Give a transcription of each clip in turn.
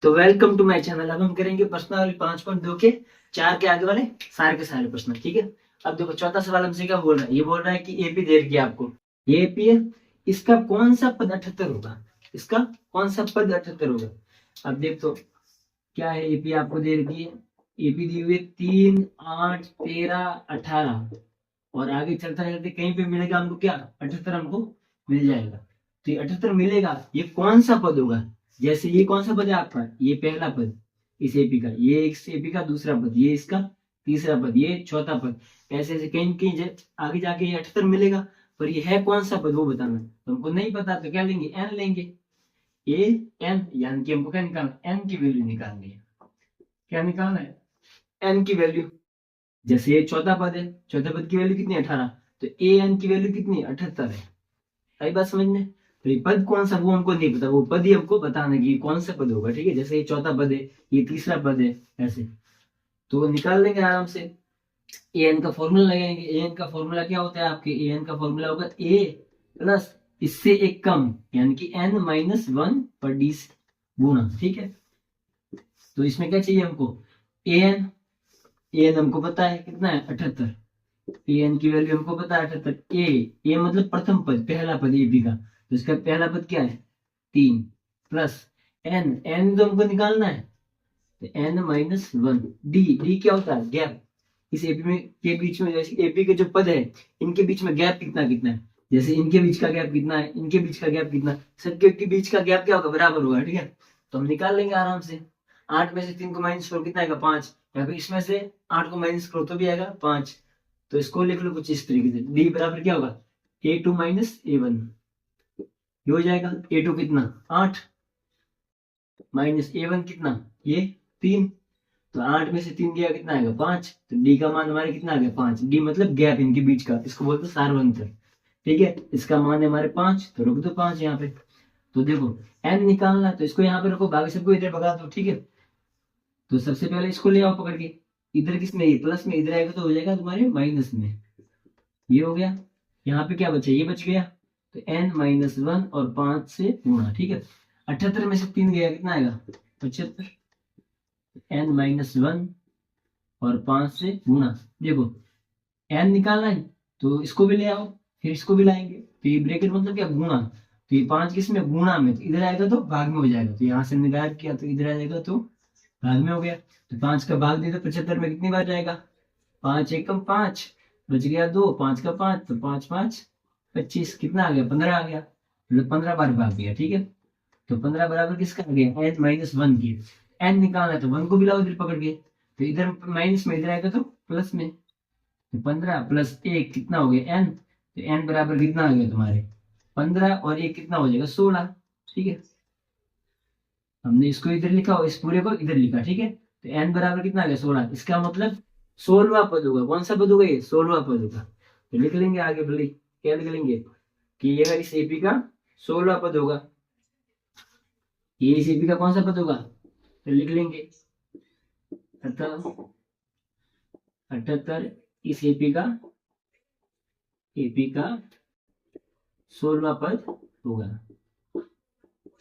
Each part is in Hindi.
तो वेलकम टू माय चैनल। अब हम करेंगे प्रश्नावली 5.2 के 4 के आगे वाले सारे प्रश्न। ठीक है। अब देखो चौथा सवाल हमसे क्या बोल रहा है। ये बोल रहा है कि एपी दे रखी है आपको, ये एपी है, इसका कौन सा पद 78 होगा, इसका कौन सा पद 78 होगा। अब देख तो क्या है, एपी आपको दे रखी है, एपी दी हुई है 3, 8, 13, 18 और आगे चलता चलते कहीं पे मिलेगा हमको क्या 78 हमको मिल जाएगा। तो ये 78 मिलेगा, ये कौन सा पद होगा। जैसे ये कौन सा पद है आपका, ये पहला पद इस एपी का, ये इस एपी का दूसरा पद, ये इसका तीसरा पद, ये चौथा पद, ऐसे ऐसे कहीं कहीं आगे जाके ये 78 मिलेगा। पर ये है कौन सा पद वो बताना। तो हमको नहीं पता तो क्या लेंगे, एन लेंगे। ए एन यानी कि हमको क्या निकालना, एन की वैल्यू निकालनी है। क्या निकालना है, एन की वैल्यू। जैसे ये चौथा पद है, चौथा पद की वैल्यू कितनी है 18, तो ए एन की वैल्यू कितनी है 78 है। आई बात समझने। तो ये पद कौन सा वो हमको नहीं पता, वो पद ही हमको बताना कि कौन सा पद होगा। ठीक है। जैसे ये चौथा पद है, ये तीसरा पद है, ऐसे तो निकाल देंगे आराम से। ए एन का फॉर्मूला लगाएंगे। ए एन का फॉर्मूला क्या होता है आपके, ए एन का फॉर्मूला होगा ए प्लस इससे एक कम यानी कि एन माइनस 1 पर डी गुना। ठीक है। तो इसमें क्या चाहिए हमको, ए एन हमको पता है कितना है 78, ए एन की वैल्यू हमको पता है 78। ए मतलब प्रथम पद, पहला पद एपी का, तो इसका पहला पद क्या है 3 प्लस एन तो हमको निकालना है, तो एन माइनस 1। डी क्या होता है, गैप। इस एपी में के बीच में, जैसे एपी के जो पद है इनके बीच में गैप कितना कितना है, जैसे इनके बीच का गैप कितना है, इनके बीच का गैप कितना, सबके बीच का गैप क्या होगा, बराबर होगा। ठीक है। तो हम निकाल लेंगे आराम से। 8 में से 3 को माइनस करो कितना आएगा 5, या फिर इसमें से 8 को माइनस करो तो भी आएगा 5। तो इसको लिख लो कुछ इस तरीके से, डी बराबर क्या होगा a2 माइनस a1। ये हो जाएगा a2 कितना 8 माइनस a1 कितना ये 3। तो 8 में से 3 गया कितना आएगा 5। तो डी का मान हमारे कितना आ गया 5। डी मतलब गैप इनके बीच का, इसको बोलते हैं सार्वंतर। ठीक है। इसका मान है हमारे 5, तो रख दो 5 यहाँ पे। तो देखो एन निकालना, तो इसको यहाँ पे रखो, बाकी सबको इधर भगा दो। ठीक है। तो सबसे पहले इसको ले आओ पकड़ के, इधर किसमें, ये प्लस में, इधर आएगा तो हो जाएगा तुम्हारे माइनस में। ये हो गया। यहाँ पे क्या बचा, ये बच गया। तो n माइनस 1 और 5 से गुणा। ठीक है। 78 में से 3 गया कितना आएगा 75। n माइनस 1 और 5 से गुणा। देखो n निकालना है तो इसको भी ले आओ, फिर इसको भी लाएंगे। तो ये ब्रैकेट मतलब क्या, गुणा। तो ये 5 किस में, गुणा में, तो इधर आएगा तो भाग में हो जाएगा। तो यहाँ से निकाल किया तो इधर आ जाएगा तो भाग में हो गया। तो 5 का भाग दे दो 75 में, कितनी बार जाएगा 5 एकम 5, बच गया 2, 5 का 5, तो 5 5 25, कितना आ गया 15 आ गया, मतलब 15 बार भाग गया। ठीक है। तो 15 बराबर किसका आ गया, एन माइनस 1 की। एन निकालना है तो 1 को भी लाओ इधर पकड़ के, तो इधर माइनस में, इधर आएगा तो प्लस में। तो 15 प्लस 1 कितना हो गया एन। तो एन बराबर कितना आ गया तुम्हारे 15 और 1 कितना हो जाएगा 16। ठीक है। हमने इसको इधर लिखा और इस पूरे को इधर लिखा। ठीक है। तो एन बराबर कितना आ गया 16। इसका मतलब 16वां पद होगा। कौन सा पद होगा, ये 16वां पद होगा। तो लिख लेंगे आगे, भले क्या लिख लेंगे कि यह इस एपी का 16वां पद होगा। ये इस एपी का कौन सा पद होगा, तो लिख लेंगे 78 इस एपी का 16वां पद होगा,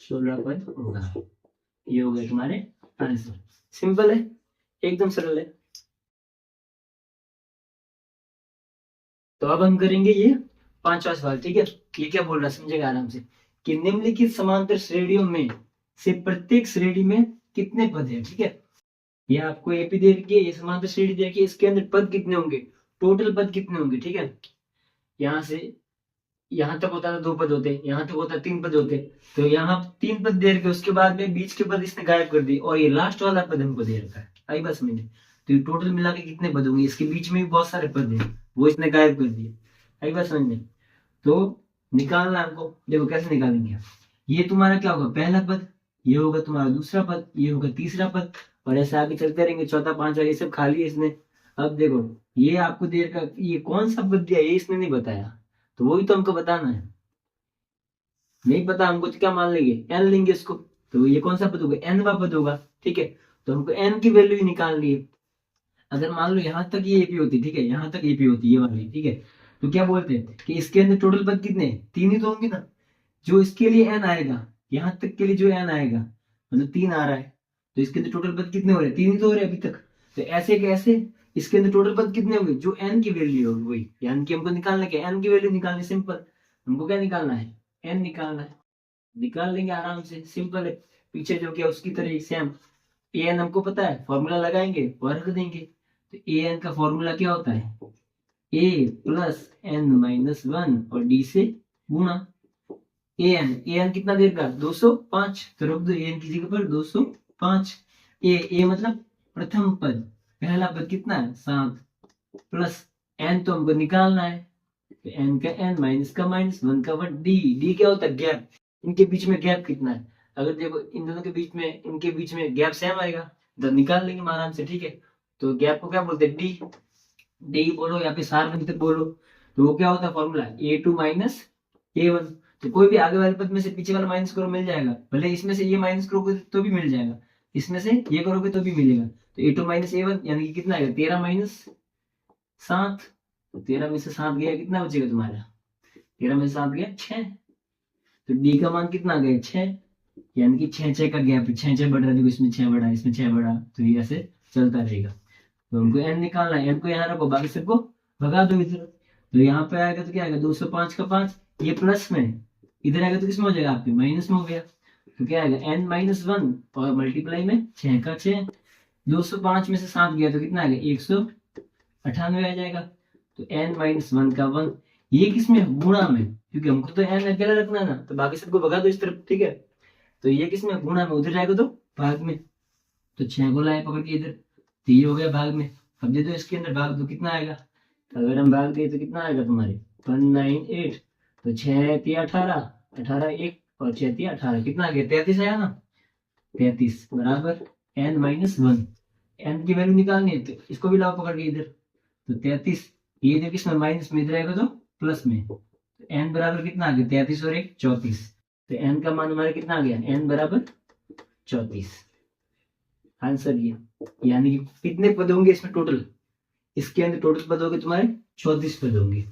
16वां पद होगा। ये हो गए तुम्हारे आंसर। सिंपल है, एकदम सरल है। तो अब हम करेंगे ये 5वां सवाल। ठीक है। ये क्या बोल रहा है समझेगा आराम से, कि निम्नलिखित समांतर श्रेणियों में से प्रत्येक श्रेणी में कितने पद हैं। ठीक है। ये आपको एपी दे रखी है, ये समांतर श्रेणी दे रखी है, इसके अंदर पद कितने होंगे, टोटल पद कितने होंगे। ठीक है। यहाँ से यहाँ तक होता था 2 पद होते, यहाँ तक होता 3 पद होते, तो यहाँ 3 पद दे रखे, उसके बाद में बीच के पद इसने गायब कर दिए और ये लास्ट वाला पद हमको दे रखा है। आई बात समझ में। तो ये टोटल मिला के कितने पद होंगे, इसके बीच में भी बहुत सारे पद हैं, वो इसने गायब कर दिए। आई बात समझ में। तो निकालना हमको, देखो कैसे निकालेंगे। ये तुम्हारा क्या होगा पहला पद, ये होगा तुम्हारा दूसरा पद, ये होगा तीसरा पद, और ऐसे आगे चलते रहेंगे, चौथा पांचवा, ये सब खाली है इसने। अब देखो ये आपको दे रखा, ये कौन सा पद दिया ये इसने नहीं बताया, तो वही तो हमको बताना है। नहीं पता हमको तो क्या मान लेंगे, एन लेंगे इसको। तो ये कौन सा पद होगा, एनवा पद होगा। ठीक है। तो हमको एन की वैल्यू ही निकालनी है। अगर मान लो यहाँ तक ये एपी होती, ठीक है, यहाँ तक एपी होती ये वाली, ठीक है, तो क्या बोलते हैं कि इसके अंदर टोटल पद कितने, 3 ही तो होंगे ना। जो इसके लिए एन आएगा, यहाँ तक के लिए जो एन आएगा, मतलब 3 आ रहा है, तो इसके अंदर टोटल पद कितने हो रहे हैं? 3 ही तो हो रहे हैं अभी तक। तो ऐसे कैसे, इसके अंदर टोटल पद कितने होंगे? जो n की वैल्यू होगी वही, यानी कि हमको निकालना क्या है? n की वैल्यू निकालनी, सिंपल। हमको क्या निकालना है? n निकालना है। निकाल लेंगे आराम से, सिंपल है। पीछे जो किया उसकी तरह ही सेम। an हमको पता है, फॉर्मूला लगाएंगे और रख देंगे। तो an का फॉर्मूला क्या होता है? a प्लस n माइनस 1 और d से गुणा। an कितना देर का? 205। तो रख दो an की जगह पर 205। a मतलब प्रथम पद, पहला पद कितना है? 7 प्लस n तो हमको निकालना है, तो n का n माइनस का माइनस 1 का 1। d क्या होता है? गैप। इनके बीच में गैप कितना है? अगर देखो इन दोनों के बीच में, इनके बीच में गैप सेम आएगा तो निकाल लेंगे आराम से, ठीक है। तो गैप को क्या बोलते हैं? डी बोलो या फिर सार बोलो। तो वो क्या होता है फॉर्मूला? a2 minus a1। तो कोई भी आगे वाले पद में से पीछे वाला माइनस करो, मिल जाएगा। भले इसमें से ये माइनस करोगे तो भी मिल जाएगा, इसमें से ये करोगे तो भी मिलेगा। तो a2 माइनस a1 यानी कि कितना आएगा? 13 माइनस 7। तो 13 में से 7 गया, कितना बचेगा तुम्हारा? 13 में से 7 गया 6। तो डी का मान कितना आ गया? 6। यानी कि 6 का गैप, 6 बढ़ रहा है, देखो इसमें 6 बढ़ा, इसमें 6 बढ़ा, तो ये ऐसे चलता रहेगा। तो हमको n निकालना है, n को यहाँ रखो, बाकी सबको भगा दो इधर। तो यहाँ पे आएगा तो क्या आएगा? 205 का 5, ये प्लस में, इधर आएगा तो किसमें हो जाएगा? आपके माइनस में हो गया। तो क्या आएगा? n माइनस 1 और मल्टीप्लाई में 6 का 6। 205 में से 7 गया तो कितना आएगा? 198 आ जाएगा। तो n माइनस 1 का 1, ये किसमें? गुणा में, क्योंकि हमको तो n अकेला रखना है ना, तो बाकी सबको भगा दो इस तरफ, ठीक है। तो ये किसमें? गुणा में, उधर जाएगा तो भाग में। तो 6 को लाए पकड़ के इधर, तो ये हो गया भाग में। अब दे दो इसके अंदर भाग दो, कितना आएगा? अगर हम भाग दें तो कितना आएगा तुम्हारे? 198। तो 6 3 18, 18 1 और 6 3 18, कितना आ गया? 33 आया ना। 33 बराबर n माइनस 1। n की वैल्यू निकालनी है तो इसको भी लाओ पकड़ के इधर। तो 33, ये देखिए इसमें माइनस में, इधर आएगा तो प्लस में। तो n बराबर कितना आ गया? 33 और 1 34। तो n का मान हमारा कितना आ गया? n बराबर 34। आंसर ये, यानी कि कितने पद होंगे इसमें टोटल? इसके अंदर टोटल पद होंगे तुम्हारे 34 पद होंगे।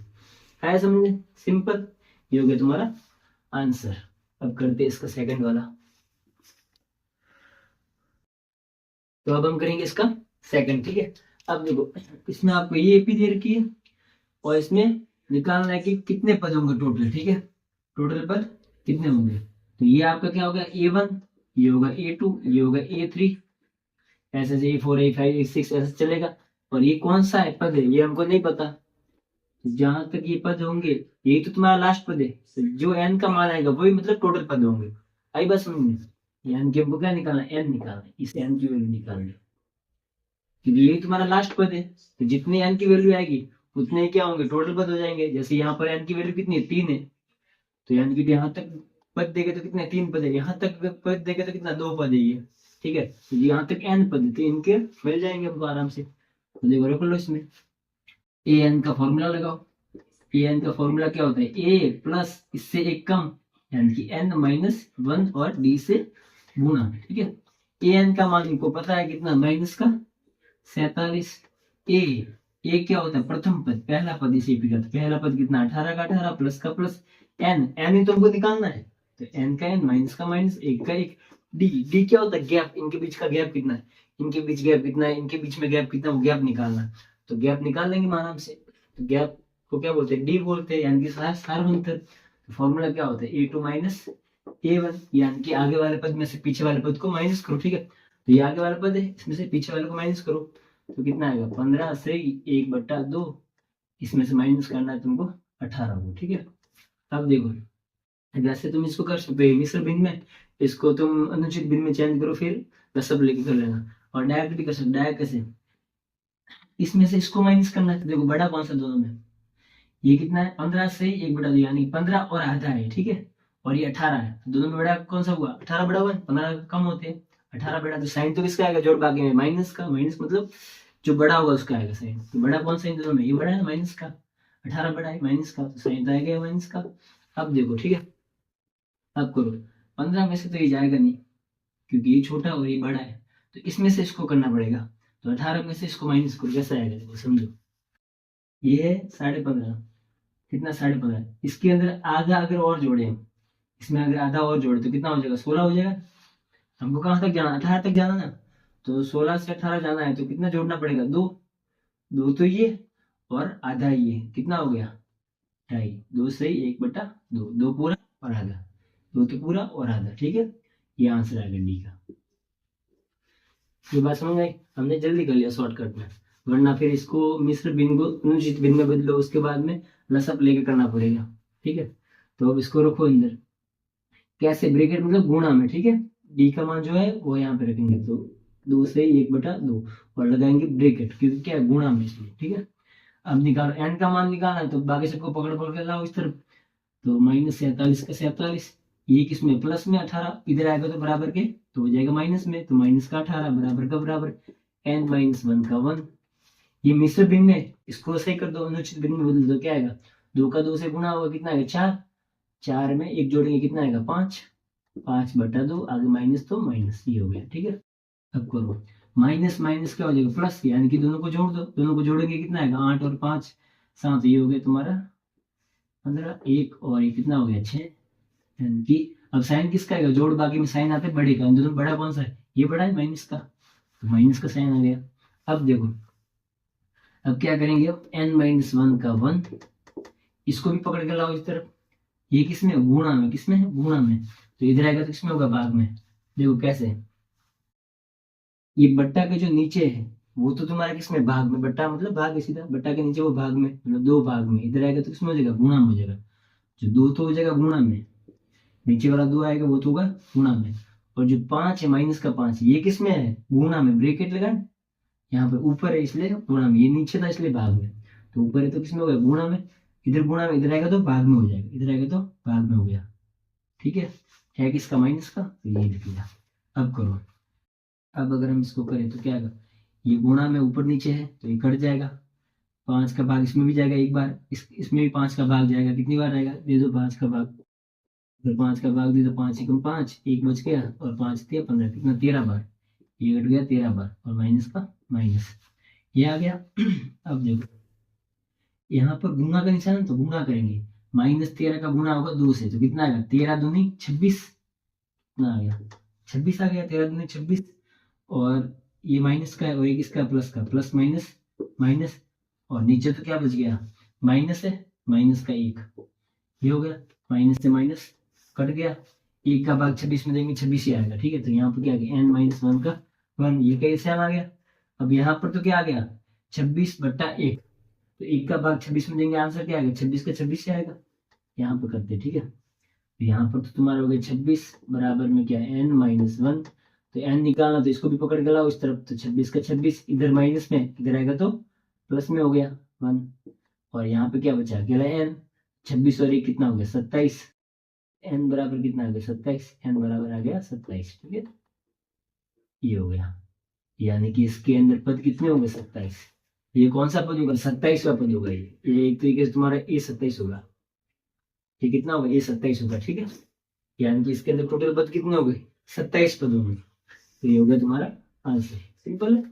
आया समझे? सिंपल, ये हो गया तुम्हारा आंसर। अब करते हैं इसका सेकंड वाला। तो अब हम करेंगे इसका सेकंड, ठीक है। अब देखो इसमें आपको ये एपी दे रखी है और इसमें निकालना है कि कितने पद होंगे टोटल, ठीक है। टोटल पद कितने होंगे? तो ये आपका क्या होगा? a1, ये होगा a2, ये होगा a3, ऐसे a4 a5 a6 ऐसे चलेगा। और ये कौन सा है पद है ये हमको नहीं पता। तो जहां तक ये पद होंगे, यही तो तुम्हारा लास्ट पद है। तो जो n का मान आएगा वही मतलब टोटल पद होंगे। आई बात समझ में? यानी कि हमको क्या निकालना है? n निकालना है, इस n की वैल्यू निकालनी है, क्योंकि यही तुम्हारा लास्ट पद है। तो जितनी n की वैल्यू आएगी उतने क्या होंगे? टोटल पद हो जाएंगे। जैसे यहाँ पर n की वैल्यू कितनी है? 3 है, तो यानी कि यहाँ तक पद देंगे तो कितने? 3 पद है। यहाँ तक पद देंगे तो कितना? 2 पद है ये, ठीक है। तो यहाँ तक n पद है, तो इनके मिल जाएंगे हमको आराम से। तो देखो रख लो इसमें an का फॉर्मूला लगाओ। an का फॉर्मूला क्या होता है? a प्लस इससे एक कम, यानी कि n माइनस 1 और d से गुणा, ठीक है। an का मान इनको पता है कितना? माइनस का 47। a क्या होता है? प्रथम पद, पहला पद इसे का, पहला पद कितना? 18 का 18 प्लस का प्लस n ही तो हमको निकालना है। तो n का n माइनस का माइनस 1 का 1। d क्या होता है? गैप। इनके बीच का गैप कितना है? इनके बीच गैप कितना है? इनके बीच में गैप कितना? वो गैप निकालना। तो गैप निकाल लेंगे आराम से। तो गैप को क्या बोलते हैं? डी बोलते हैं, यानी कि सारवंतर। तो फॉर्मूला क्या होता है? a2 माइनस a1, यानी कि आगे वाले पद में से पीछे वाले पद को माइनस करो, ठीक है। तो ये आगे वाला पद है, इसमें से पीछे वाले को माइनस करो, तो कितना आएगा? 15 से 1/2, इसमें से माइनस करना है तुमको 18 को, ठीक है। अब देखो वैसे तुम इसको कर सकते हो मिश्र भिन्न में, इसको तुम अनुचित भिन्न में चेंज करो, फिर दशम लेके कर लेना। और डायरेक्ट भी कर सकते। डायरेक्ट कैसे? इसमें से इसको माइनस करना है। देखो बड़ा कौन सा दोनों में? ये कितना है? 15 से 1/2, यानी 15 और आधा है, ठीक है। और ये 18 है, तो दोनों में बड़ा कौन सा हुआ? 18 बड़ा हुआ, 15 कम होते हैं। 18 बड़ा, तो साइन तो किसका आएगा? जोड़ बाकी में माइनस का। माइनस मतलब जो बड़ा होगा उसका आएगा साइन। तो बड़ा कौन सा इन दोनों में? ये बड़ा है माइनस का, 18 बड़ा है माइनस का, तो साइन तो आएगा माइनस का। अब देखो, ठीक है, अब करो। 15 में से तो ये जाएगा नहीं, क्योंकि ये छोटा और ये बड़ा है, तो इसमें से इसको करना पड़ेगा। तो 18 में से इसको माइनस करो, कैसा आएगा देखो, समझो। ये है 15.5, कितना? 15.5। इसके अंदर आधा अगर और जोड़े हम, इसमें अगर आधा और जोड़े तो कितना हो जाएगा? 16 हो जाएगा। हमको कहाँ तक जाना, 18 तक जाना ना, तो 16 से 18 जाना है तो कितना जोड़ना पड़ेगा, 2, 2 तो ये और आधा ये, कितना हो गया 2.5, 2 सही 1/2, 2 पूरा और आधा, 2 तो पूरा और आधा, ठीक है, ये आंसर आएगा डी का। ये बात समझ आई, हमने जल्दी कर लिया शॉर्टकट में, वरना फिर इसको मिश्र भिन्न को अनुचित भिन्न में बदलो, उसके बाद में लसअप लेके करना पड़ेगा, ठीक है। तो अब इसको रखो अंदर, कैसे, ब्रैकेट मतलब गुणा में, ठीक है, डी का मान जो है वो यहाँ पे रखेंगे, तो 2 से 1/2 और लगाएंगे ब्रैकेट, क्योंकि क्या है गुणा में इसलिए, ठीक है। अब निकालो, एन का मान निकालना है तो बाकी सबको पकड़ पकड़ के लाओ इस तरफ, तो -47 का 47, ये किसमें प्लस में 18, इधर आएगा तो बराबर के तो हो जाएगा माइनस में, तो माइनस का 18 बराबर का बराबर n-1 का 1, ये मिश्र भिन्न है, इसको सही कर दो, अनुचित भिन्न में बदल दो, क्या आएगा 2 का 2 से गुणा होगा, कितना आएगा 4, 4 में 1 जोड़ेंगे कितना आएगा 5, 5/2, आगे माइनस तो माइनस, ये हो गया, ठीक है। अब करो माइनस माइनस क्या हो जाएगा प्लस, यानी कि दोनों को जोड़ दो, दोनों को जोड़ेंगे कितना आएगा 8 और 5 7, ये हो गया तुम्हारा 15, 1 और ये कितना हो गया 6, यानी कि अब साइन किसका आएगा, जोड़ बाकी में साइन आते बड़े का, दोनों बड़ा कौन सा है, ये बड़ा है माइनस का, तो माइनस का साइन आ गया। अब देखो अब क्या करेंगे, अब n-1 का 1, इसको भी पकड़ के लाओ इस तरफ, ये किसमें गुणा में, किसमें है गुणा में, तो इधर आएगा तो किसमें होगा भाग में, देखो कैसे, ये बट्टा के जो नीचे है वो तो तुम्हारा किसमें भाग में, बट्टा मतलब भाग है सीधा, बट्टा के नीचे वो भाग में, मतलब 2 भाग में, इधर आएगा तो किसमें हो जाएगा गुणा में हो जाएगा, जो 2 तो हो जाएगा गुणा में, नीचे वाला 2 आएगा वो तो होगा गुणा में, और जो 5 है -5 ये किसमें है गुणा में, ब्रैकेट लगाए, यहाँ पे ऊपर है इसलिए गुणा में, ये नीचे था इसलिए भाग में, तो ऊपर है तो किसमें हो गया गुणा में, इधर गुणा में, इधर आएगा तो भाग में हो जाएगा, इधर आएगा तो भाग में हो गया, ठीक है किसका माइनस का, तो ये लिख लिया। अब करो, अब अगर हम इसको करें तो क्या आएगा, ये गुणा में ऊपर नीचे है तो ये कट जाएगा, 5 का भाग इसमें भी जाएगा एक बार, इसमें भी 5 का भाग जाएगा, कितनी बार आएगा, दे दो 5 का भाग, अगर 5 का भाग दे तो 5 एकम 5, 1 बच गया और 5 दिया 15, कितना 13 बार, ये कट गया 13 बार और माइनस का माइनस, ये आ गया। अब देखो यहाँ पर गुणा का निशान तो गुणा करेंगे, -13 का गुणा होगा 2 से, तो कितना आएगा 13 दूनी 26, कितना आ गया 26 आ गया, 13 दूनी 26, और ये माइनस का है और ये किसका प्लस का, प्लस माइनस माइनस, और नीचे तो क्या बच गया माइनस है, माइनस का 1, ये हो गया, माइनस से माइनस कट गया, 1 का भाग 26 में देंगे 26 ही आएगा, ठीक है, तो यहाँ पर क्या आ गया n-1 का 1, ये कैसे आ गया, अब यहाँ पर तो क्या आ गया 26/1, तो 1 का भाग 26 में देंगे, आंसर क्या आएगा 26 का 26 से आएगा, यहाँ पर करते, ठीक है, तो यहाँ पर तो तुम्हारा हो गया 26 बराबर में क्या है n-1, तो n निकालना तो इसको भी पकड़ के लाओ इस तरफ, तो 26 का 26, इधर माइनस में, इधर आएगा तो प्लस में हो गया 1, और यहाँ पे क्या बचा अकेला n, 26 और 1 कितना हो गया 27, n बराबर कितना आ गया 27, n बराबर आ गया 27, ठीक है, ये हो गया, यानी कि इसके अंदर पद कितने होंगे 27, ये कौन सा पद होगा 27वां पद होगा, ये एक तरीके से तुम्हारा a27 होगा, ये कितना होगा a27 होगा, ठीक है, यानी कि इसके अंदर टोटल पद कितने हो गए 27 पद होंगे, तो ये हो गया तुम्हारा आंसर, सिंपल है।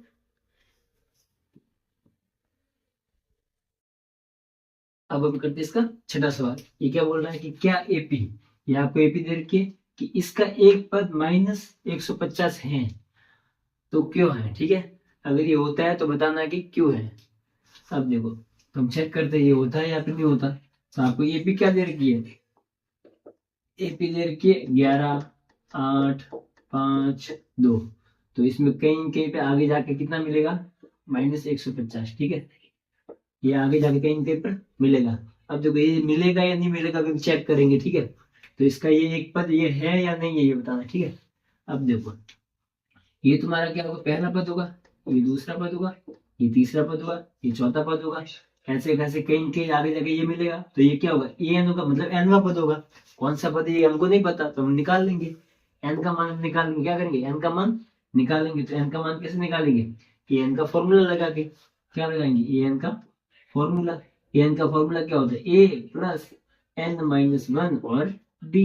अब हम करते हैं इसका छठा सवाल, ये क्या बोल रहा है कि क्या एपी, ये आपको एपी दे रखी है कि इसका एक पद -150 है तो क्यों है, ठीक है, अगर ये होता है तो बताना कि क्यों है। अब देखो हम चेक करते हैं ये होता है या फिर नहीं होता, तो आपको एपी क्या दे रखी है, एपी दे रखी है 11 8 5 2, तो इसमें कहीं कहीं पे आगे जाके कितना मिलेगा -150, ठीक है, ये आगे जाके कहीं कहीं पर मिलेगा। अब देखो ये मिलेगा या नहीं मिलेगा अभी चेक करेंगे, ठीक है, तो इसका ये एक पद ये है या नहीं है ये बताना, ठीक है। अब देखो ये तुम्हारा क्या होगा, पहला पद होगा, ये दूसरा पद होगा, ये तीसरा पद होगा, ये चौथा पद होगा, ऐसे कैसे कहीं कहीं आगे जाके ये मिलेगा, तो ये क्या होगा ए एन होगा, मतलब एनवा पद होगा, कौन सा पद है ये हमको नहीं पता तो हम निकाल लेंगे, एन का मान निकालेंगे, क्या करेंगे एन का मान निकालेंगे, तो एन का मान कैसे निकालेंगे, ए एन का फॉर्मूला लगा के, क्या लगाएंगे ए एन का फॉर्मूला, एन का फॉर्मूला क्या होता है ए प्लस n-1 और डी,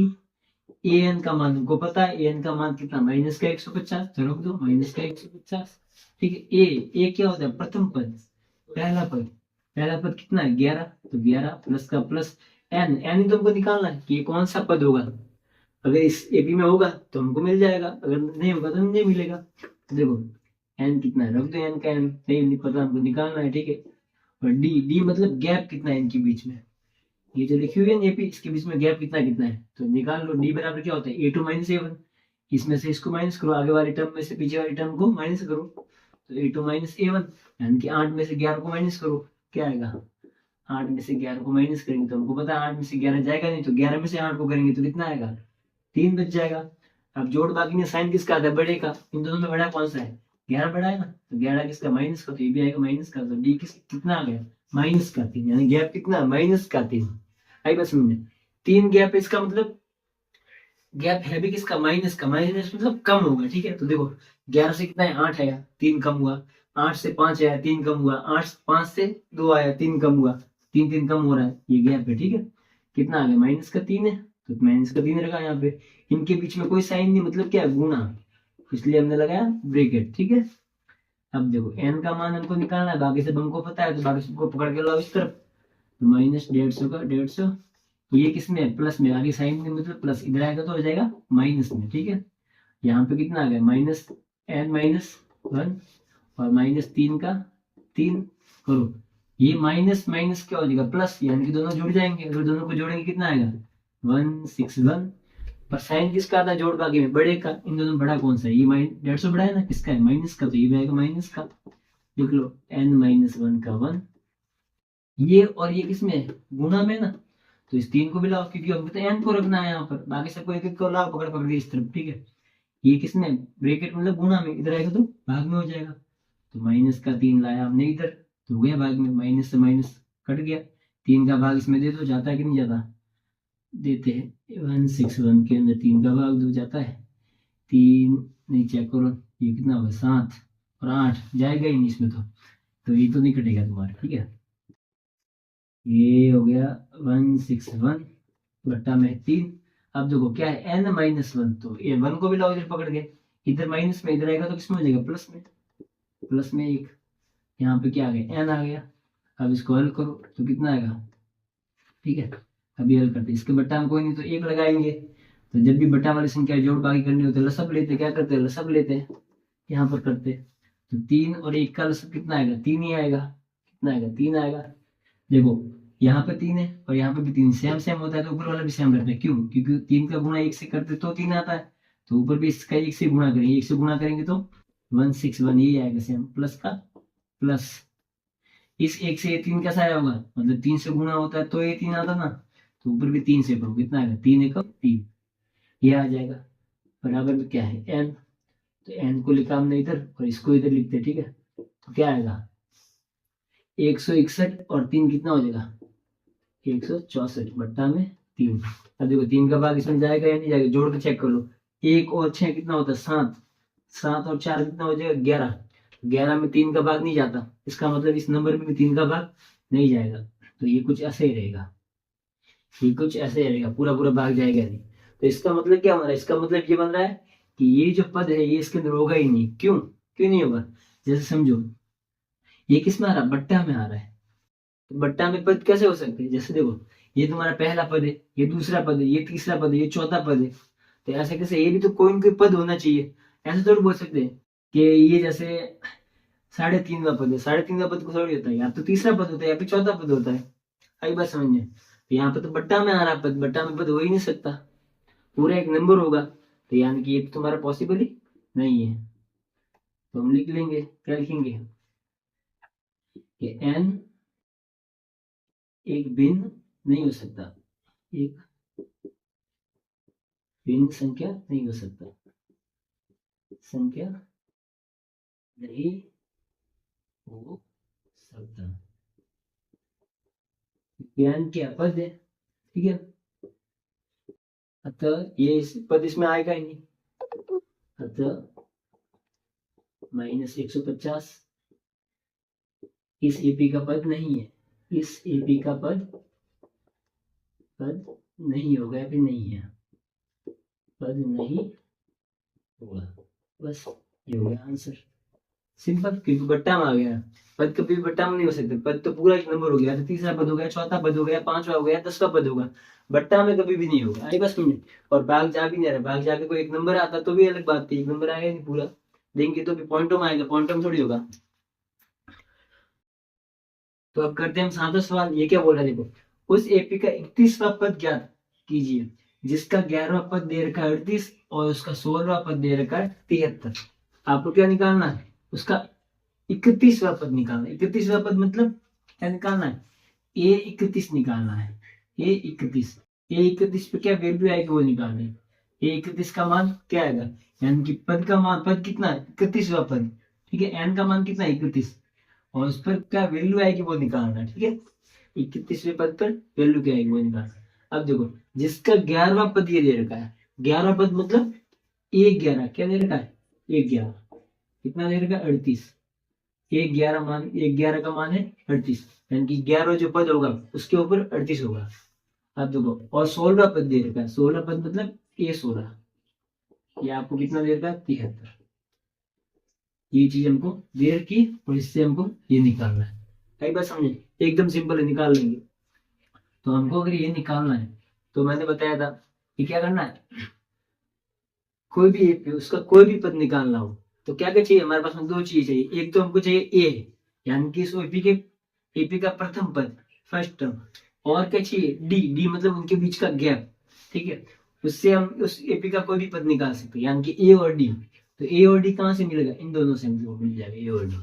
ए एन का मान हमको पता है, ए एन का मान कितना -150, तो रख दो -150, ठीक है, ए क्या होता है प्रथम पद, पहला पद कितना है 11, तो 11 प्लस का प्लस एन, एन तुमको निकालना है कि कौन सा पद होगा, अगर इस एपी में होगा तो हमको मिल जाएगा, अगर नहीं होगा तो नहीं मिलेगा। देखो एन कितना है, रख दो एन का एन, नहीं पता हमको निकालना है, ठीक है। और डी, डी मतलब गैप कितना है इनके बीच में, ये जो लिखी हुई है एपी, इसके बीच में गैप कितना कितना है, तो निकाल लो। डी बराबर क्या होता है, ए टू माइनस ए वन, इसमें से इसको माइनस करो, आगे वाली टर्म में से पीछे वाली टर्म को माइनस करो, तो ए टू माइनस ए वन, यानी कि 8 में से 11 को माइनस करो, क्या आएगा, 8 में से 11 को माइनस करेंगे तो हमको पता है 8 में से 11 जाएगा नहीं, तो 11 में से 8 को करेंगे तो कितना आएगा, 3 बच जाएगा। अब जोड़ बाकी में साइन किसका आता है, बड़े का, इन दोनों में बड़ा कौन सा है, 11 बड़ा है ना, तो 11 किसका, माइनस का, तो ये भी आएगा माइनस का, तो डी कितना आ गया, माइनस का 3, यानी गैप कितना, माइनस का 3। आई बस समझे, 3 गैप, इसका मतलब गैप है भी किसका, माइनस का, माइनस मतलब कम होगा, ठीक है। तो देखो 11 से कितना है, 8 आया, 3 कम हुआ, 8 से 5 आया, 3 कम हुआ, 8 5 से 2 आया, 3 कम हुआ, 3 3 कम हो रहा है, ये गैप है, ठीक है। कितना आ गया, माइनस का 3 है, तो माइनस का 3 रखा यहाँ पे, इनके बीच में कोई साइन नहीं, मतलब क्या, गुणा, इसलिए हमने लगाया ब्रैकेट, ठीक है। अब देखो एन का मान हमको निकालना है, बाकी सब हमको पता है, तो बाकी सबको पकड़ के लाओ इस तरफ, तो माइनस 150 का 150, ये किसमें है, प्लस में, आगे साइन में मतलब प्लस, इधर आएगा तो हो जाएगा माइनस में, ठीक है। यहाँ पे कितना आ गया, माइनस एन माइनस 1, और माइनस 3 का 3 करो, ये माइनस माइनस क्या हो जाएगा, प्लस, यानी कि दोनों जुड़ जाएंगे, अगर दोनों को जोड़ेंगे कितना आएगा, 161, पर साइन किसका आता है जोड़ बाकी में, बड़े का, इन दोनों बड़ा कौन सा है, ये 150 बड़ा है ना, किसका है, माइनस का, तो ये भी आएगा माइनस का, देख लो n माइनस 1 का 1, ये और ये किसमें है, गुणा में ना, तो इस 3 को भी लाओ, क्योंकि हम एन को रखना है यहाँ पर, बाकी सबको एक एक को लाओ, पकड़ पकड़ के इस तरफ, ठीक है। ये किसमें, ब्रैकेट मतलब गुणा में, इधर आएगा तो भाग में हो जाएगा, तो माइनस का 3 लाया हमने इधर, तो हो गया भाग में, माइनस से माइनस कट गया, 3 का भाग इसमें दे दो, जाता है कि नहीं जाता, देते हैं, 161 के अंदर 3 का भाग दो, जाता है, 3 नहीं, चेक करो ये कितना होगा, 7 और 8 जाएगा ही नहीं इसमें, तो ये तो नहीं कटेगा तुम्हारा, ठीक है। ये हो गया 161 बट्टा में 3। अब देखो क्या है, n माइनस 1, तो ये 1 को भी लाओ इधर पकड़ के, इधर माइनस में, इधर आएगा तो किसमें हो जाएगा, प्लस में, प्लस में 1, यहाँ पे क्या आ गया, n आ गया। अब इसको हल करो तो कितना आएगा, ठीक है। अभी हल करते, इसके बट्टा में कोई नहीं तो 1 लगाएंगे, तो जब भी बट्टा वाली संख्या जोड़ बाकी करनी होती है, लसब लेते, क्या करते हैं, लसब लेते हैं, यहाँ पर करते, तो 3 और 1 का लसब कितना आएगा, 3 ही आएगा, कितना आएगा, 3 आएगा। देखो यहाँ पे 3 है और यहाँ पे भी 3, सेम सेम होता है, तो ऊपर वाला भी सेम रहता है, क्यों, क्योंकि 3 का गुणा 1 से करते तो 3 आता है, तो ऊपर भी इसका 1 से गुणा करेंगे, 1 से गुणा करेंगे तो 161, ये आएगा सेम, प्लस का प्लस, इस 1 से ये 3 कैसा आया होगा, मतलब 3 से गुणा होता है तो ये 3 आता ना, तो ऊपर भी 3 से करो, कितना आएगा, 3 1 3, ये आ जाएगा, बराबर में क्या है, n, तो n को लिखा हमने इधर और इसको इधर लिखते, ठीक है। तो क्या आएगा, 161 और 3 कितना हो जाएगा, 164 बट्टा में 3। अब देखो 3 का भाग इसमें जाएगा या नहीं जाएगा, जोड़ के चेक कर लो, 1 और 6 कितना होता है, 7, 7 और 4 कितना हो जाएगा, 11, 11 में 3 का भाग नहीं जाता, इसका मतलब इस नंबर में भी 3 का भाग नहीं जाएगा, तो ये कुछ ऐसे ही रहेगा, ये कुछ ऐसे ही रहेगा, पूरा पूरा भाग जाएगा नहीं। तो इसका मतलब क्या बन रहा है, इसका मतलब ये बन रहा है कि ये जो पद है ये इसके अंदर होगा ही नहीं, क्यों, क्यों नहीं होगा, जैसे समझो ये किस में आ रहा है, बट्टा में आ रहा है, तो बट्टा में पद कैसे हो सकते हैं, जैसे देखो ये तुम्हारा पहला पद है, ये दूसरा पद है, ये तीसरा पद है, ये चौथा पद है, तो ऐसे कैसे, ये भी तो कोई ना कोई पद होना चाहिए, ऐसे थोड़ी बोल सकते हैं कि ये जैसे 3.5वां पद है, 3.5वां पद को थोड़ी होता है, या तो तीसरा पद होता है या फिर चौथा पद होता है, आई बात समझिए। तो यहाँ पे तो बट्टा में आ रहा पद, बट्टा में पद हो ही नहीं सकता, पूरा एक नंबर होगा, तो यानी कि ये तो तुम्हारा पॉसिबल ही नहीं है, तो हम लिख लेंगे, क्या लिखेंगे कि n एक भिन्न नहीं हो सकता, एक भिन्न संख्या नहीं हो सकता, संख्या नहीं हो सकता, ज्ञान क्या पद है, ठीक है, अतः ये इस पद इसमें आएगा ही नहीं, अतः -150 इस एपी का पद नहीं है, इस एपी का पद नहीं होगा या फिर नहीं है, पद नहीं होगा, बस ये हो गया आंसर। सिंपल, क्योंकि बट्टा में आ गया। पद कभी भी बट्टा में नहीं हो सकते, पद तो पूरा एक नंबर हो गया, तो तीसरा पद हो गया, चौथा पद हो गया, पांचवा हो गया, 10वां पद होगा। बट्टा में कभी भी नहीं होगा। आई बस समझे। और भाग जा भी नहीं रहा, भाग जाके कोई एक नंबर आता तो भी अलग बात थी, एक नंबर आएगा नहीं पूरा देंगे तो भी पॉइंटों में आएगा, पॉइंटों में थोड़ी होगा। तो अब करते हैं हम 7वां सवाल। ये क्या बोल रहा है देखो, उस एपी का 31वां पद ज्ञात कीजिए जिसका 11वां पद दे रखा है 38 और उसका 16वां पद दे रखा है 73। आपको क्या निकालना है, उसका 31वां पद निकालना है। 31वां पद मतलब क्या निकालना है, A31 निकालना है। A31 पे क्या वैल्यू आएगी वो निकालना है। A31 का मान क्या आएगा, यानी कि पद का मान, पद कितना है 31वां पद, ठीक है। n का मान कितना है 31 और उस पर क्या वैल्यू आएगी वो निकालना है, ठीक है। 31वें पद पर वैल्यू क्या आएगी वो निकालना। अब देखो, जिसका 11वां पद ये दे रखा है, 11वां पद मतलब 1 11, क्या दे रखा है 1 11, कितना दे रखा है 38। 1 11 मान, 1 11 का मान है 38, यानी कि 11 जो पद होगा उसके ऊपर 38 होगा। अब देखो, और 16वां पद दे रखा है, 16वां पद मतलब A16, ये आपको कितना दे रखा है 73। ये चीज हमको दे रखी और इससे हमको ये निकालना है। कई बार समझे, एकदम सिंपल है, निकाल लेंगे। तो हमको अगर ये निकालना है तो मैंने बताया था कि क्या करना है, कोई भी एपी उसका कोई भी पद निकालना हो तो क्या क्या चाहिए हमारे पास में, दो चीज चाहिए। एक तो हमको चाहिए ए, यानी कि इस एपी का प्रथम पद, फर्स्ट टर्म। और क्या चाहिए डी, डी मतलब उनके बीच का गैप, ठीक है। उससे हम उस एपी का कोई भी पद निकाल सकते हैं, यानी कि ए और डी। तो ए और डी कहाँ से मिलेगा, इन दोनों से हमको मिल जाएगा ए और डी।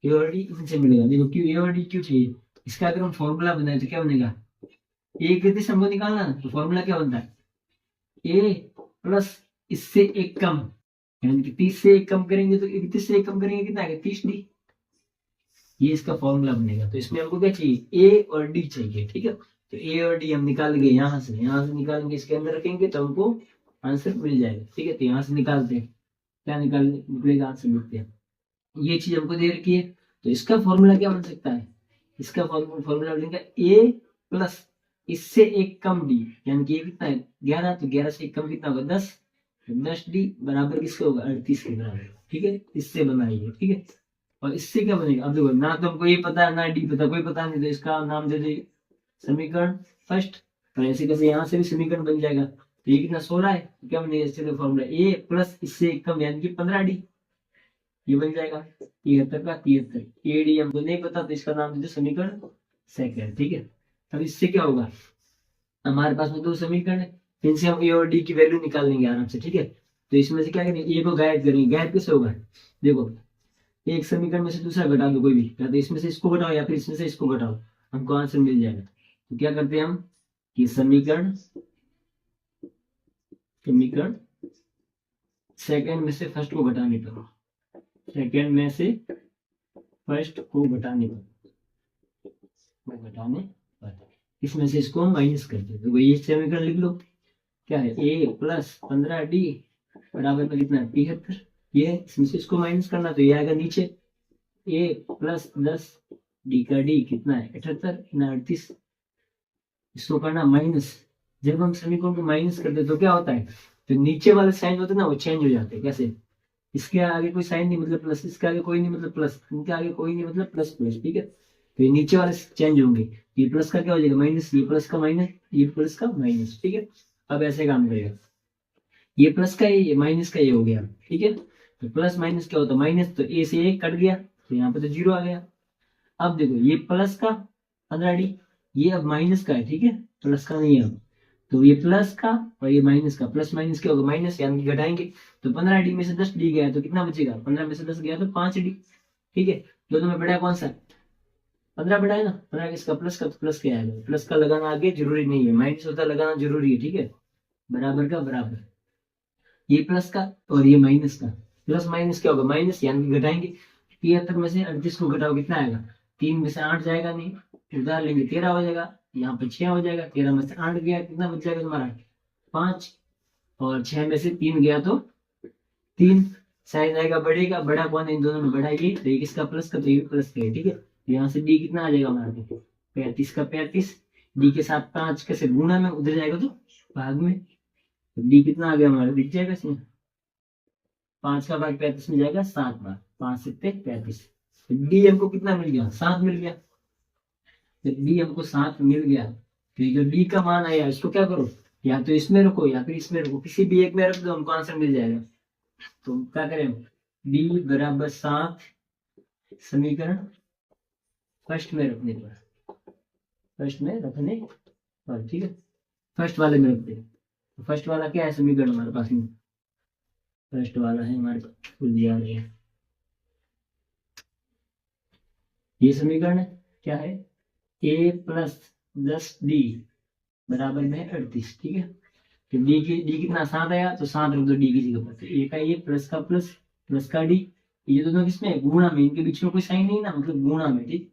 ए और डी इनसे मिलेगा। देखो क्यों ए और डी क्यों चाहिए, इसका अगर हम फॉर्मूला बनाए तो क्या बनेगा, ए के दिश हमको निकालना है तो फॉर्मूला क्या बनता है, ए प्लस इससे एक कम, यानी कि 30 से एक कम करेंगे तो 31 से एक कम करेंगे कितना आएगा 30D। ये इसका फॉर्मूला बनेगा। तो इसमें हमको क्या चाहिए, ए और डी चाहिए, ठीक है। तो ए और डी हम निकालेंगे, यहाँ से निकालेंगे, इसके अंदर रखेंगे तो हमको आंसर मिल जाएगा, ठीक है। तो यहाँ से निकालते हैं, क्या निकलेगा आंसर लिखते हैं। ये चीज हमको दे रखी है, तो इसका फॉर्मूला क्या बन सकता है, इसका फॉर्मूला बनेगा ए प्लस इससे एक कम डी, यानी कि ये कितना है 11, तो 11 से एक कम कितना होगा 10, 10D बराबर किसके होगा 38 के बराबर, ठीक है। इससे बनाइए, ठीक है। और इससे क्या बनेगा, अब देखो ना तो हमको ये पता है ना डी पता, कोई पता नहीं, तो इसका नाम दे दे समीकरण फर्स्ट। तो ऐसे कैसे यहाँ से भी समीकरण बन जाएगा। तो ये कितना 16 है, तो क्या बनेगा इससे फॉर्मूला ए प्लस इससे एक कम, यानी कि 15D, ये बन जाएगा 73 का 73। एडी हमको नहीं पता तो इसका नाम दे दो समीकरण सेकंड, ठीक है। अब इससे क्या होगा, हमारे पास में दो समीकरण है, इनसे हम ए और डी की वैल्यू निकाल लेंगे आराम से, ठीक है। तो इसमें से क्या करेंगे, ए को गायब करेंगे। गायब कैसे होगा, देखो एक समीकरण में से दूसरा घटा दो कोई भी, या तो इसमें से इसको घटाओ या फिर इसमें से इसको घटाओ, हमको आंसर मिल जाएगा। तो क्या करते हैं हम कि समीकरण सेकंड में से फर्स्ट को घटाने पर, सेकंड में से फर्स्ट को घटाने पर इसमें से इसको हम माइनस करते हैं। तो ये समीकरण लिख लो, क्या है ए प्लस 15D बराबर में कितना 73। ये इसमें से इसको माइनस करना तो ये आएगा नीचे, ए प्लस 10D का डी कितना है 78 ना 38। इसको करना माइनस, जब हम समीकरण को माइनस करते तो क्या होता है, तो नीचे वाले साइन होते हैं ना वो चेंज हो जाते हैं। कैसे, इसके आगे कोई साइन नहीं मतलब प्लस, इसके आगे कोई नहीं मतलब प्लस, इनके आगे कोई नहीं मतलब प्लस प्लस, ठीक है। तो ये नीचे वाले चेंज होंगे, ये प्लस का क्या हो जाएगा माइनस, ये प्लस का माइनस, ये प्लस का माइनस, ठीक है। अब ऐसे काम करेगा, ये प्लस का ये माइनस का ये हो गया, ठीक है। तो प्लस माइनस क्या होता है माइनस, तो ए से एक कट गया तो यहाँ पे तो जीरो आ गया। अब देखो ये प्लस का 15D, ये अब माइनस का है, ठीक है, प्लस का नहीं है अब। तो ये प्लस का और ये माइनस का, प्लस माइनस क्या होगा माइनस, यानी कि घटाएंगे। तो 15D में से 10D गया तो कितना बचेगा, 15 में से 10 गया तो 5D, ठीक है। दोनों में बड़ा कौन सा, 15 बड़ा है ना, 15 किसका प्लस का, तो प्लस क्या आएगा, प्लस का लगाना आगे जरूरी नहीं है, माइनस होता लगाना जरूरी है, ठीक है। बराबर का बराबर, ये प्लस का और ये माइनस का, प्लस माइनस क्या होगा माइनस, यानी कि घटाएंगे। 73 में से 38 को घटाओ कितना आएगा, 3 में से 8 जाएगा नहीं, उधार लेंगे 13 हो जाएगा, यहाँ पे 6 हो जाएगा, 13 में से 8 गया कितना बच जाएगा तुम्हारा 5, और 6 में से 3 गया तो 3। साइन आएगा बढ़ेगा, बड़ा कौन है इन दोनों में, बड़ा ये, तो ये किसका प्लस का, तो ये प्लस का है, ठीक है। तो यहाँ से डी कितना आ जाएगा हमारा 35 का 35, डी के साथ 5 कैसे गुणा में उधर जाएगा तो भाग में, तो डी कितना आ गया हमारा दिख जाएगा इसमें 5 का भाग 35 में जाएगा 7 बार, 5 7 35। डी हमको कितना मिल गया, 7 मिल गया। जब डी हमको 7 मिल गया तो ये जो डी का मान आया इसको क्या करो, या तो इसमें रखो या फिर इसमें रखो, किसी भी एक में रख दो हमको आंसर मिल जाएगा। तो क्या करें, डी बराबर 7 समीकरण फर्स्ट में रखने पर, ठीक है, फर्स्ट वाले में रखते हैं। तो फर्स्ट वाला क्या है समीकरण हमारे पास में, फर्स्ट वाला है हमारे पास खुद दिया गया, ये समीकरण है क्या है, a प्लस 10d बराबर में 38। ठीक है, तो डी कितना 7 आया तो 7 रख दो डी की जगह पर। तो ए का ये प्लस का प्लस प्लस का डी, ये दोनों किसमें गुणा में, इनके बीच में कोई साइन नहीं ना, मतलब गुणा में। ठीक,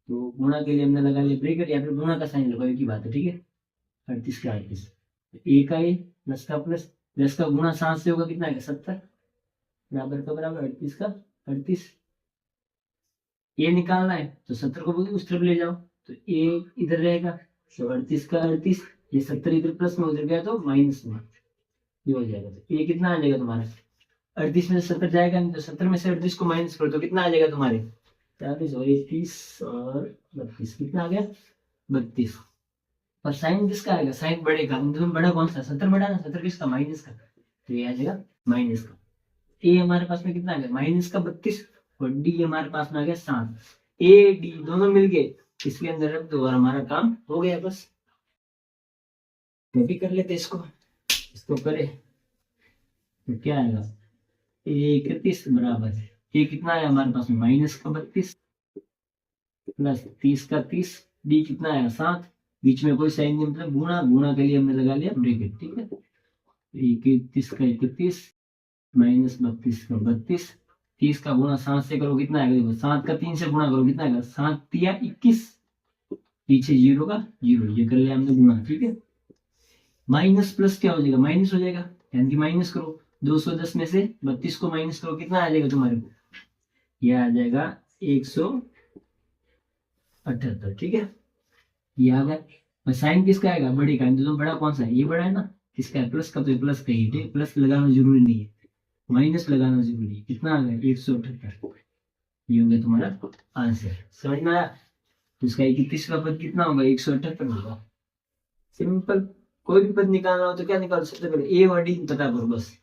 तो गुणा के लिए हमने लगा लिया ब्रैकेट या फिर गुणा का साइन लगाओ, एक ही बात है। ठीक है, 38 का 38, ए का ये प्लस का प्लस 10 का गुणा 7 से होगा कितना है 70 बराबर का बराबर 38 का 38। ये निकालना है तो 70 को उस तरफ ले जाओ, तो ए इधर रहेगा तो 38 का 38, ये 70 इधर प्लस में उधर गया तो माइनस में, ये हो जाएगा। तो ये कितना आ जाएगा तुम्हारा, 38 में से 70 जाएगा नहीं, तो 70 में से 38 को माइनस करो तो कितना आ जाएगा तुम्हारे 40 और 31 और 32, कितना आ गया 32। और साइन किसका आएगा, साइन बढ़ेगा, दोनों बड़ा कौन सा 70 बड़ा ना, 70 किसका माइनस का, तो ये आ जाएगा माइनस का। ए हमारे पास में कितना आ गया माइनस का 32 और डी हमारे पास में आ गया 7। ए डी दोनों मिल गए, इसके अंदर रख दो और हमारा काम हो गया बस। कॉपी कर लेते इसको करे तो क्या आएगा 31 बराबर ये कितना है हमारे पास में माइनस का 32 प्लस 30 का 30, डी कितना आया 7, बीच में कोई साइन नहीं मतलब गुणा, गुणा के लिए हमने लगा लिया ब्रैकेट। ठीक है, 31 का 31 माइनस 32 का 32, 30 का गुणा 7 से करो कितना आएगा, देखो 7 का 3 से गुणा करो कितना आएगा 7 तिया 21, पीछे 0 का 0, ये कर लिया हमने गुणा। ठीक है, माइनस प्लस क्या हो जाएगा माइनस हो जाएगा, यानी कि माइनस करो 210 में से 32 को माइनस करो कितना आ जाएगा तुम्हारे को, यह आ जाएगा 178। ठीक है, ये आ गया। साइन किसका आएगा बड़ी का, तो बड़ा कौन सा है, ये बड़ा है ना, किसका है प्लस का, तो प्लस का ही, प्लस लगाना जरूरी नहीं है, माइनस लगाना जरूरी है। कितना आ गया 178, ये हो गया तुम्हारा आंसर। समझ में आया, तो इसका 31वां पद कितना होगा 178 होगा। सिंपल, कोई भी पद निकालना हो तो क्या निकालो, सबसे पहले ए और डी पता करो बस।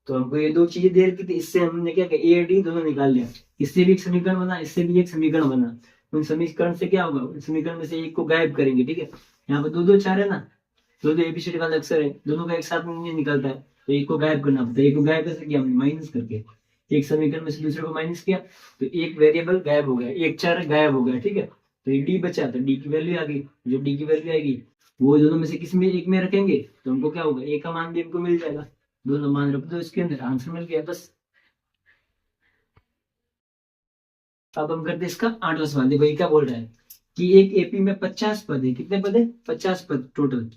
तो हमको ये दो चीजें दे रखी थी, इससे हमने क्या किया ए और डी दोनों निकाल लिया, इससे भी एक समीकरण बना, इससे भी एक समीकरण बना। उन समीकरण से क्या होगा, उन समीकरण में से एक को गायब करेंगे। ठीक है, यहाँ पे 2 2 4 है ना, 2 2 एबीसीडी वाला अक्षर है, दोनों का एक साथ में नहीं निकलता है, तो एक को गायब करना पड़ता है। एक को गायब कैसे किया हमने, माइनस करके, एक समीकरण में से दूसरे को माइनस किया तो एक वेरिएबल गायब हो गया, एक चर गायब हो गया। ठीक है, तो ये डी बचा तो डी की वैल्यू आ गई, जो डी की वैल्यू आएगी वो दोनों में से किस में एक में रखेंगे तो हमको क्या होगा ए का मान भी हमको मिल जाएगा, दोनों मान रख दो इसके अंदर, आंसर मिल गया बस। अब हम करते इसका 8वां सवाल। देखो ये क्या बोल रहा है कि एक एपी में 50 पद है, कितने पद है 50 पद टोटल,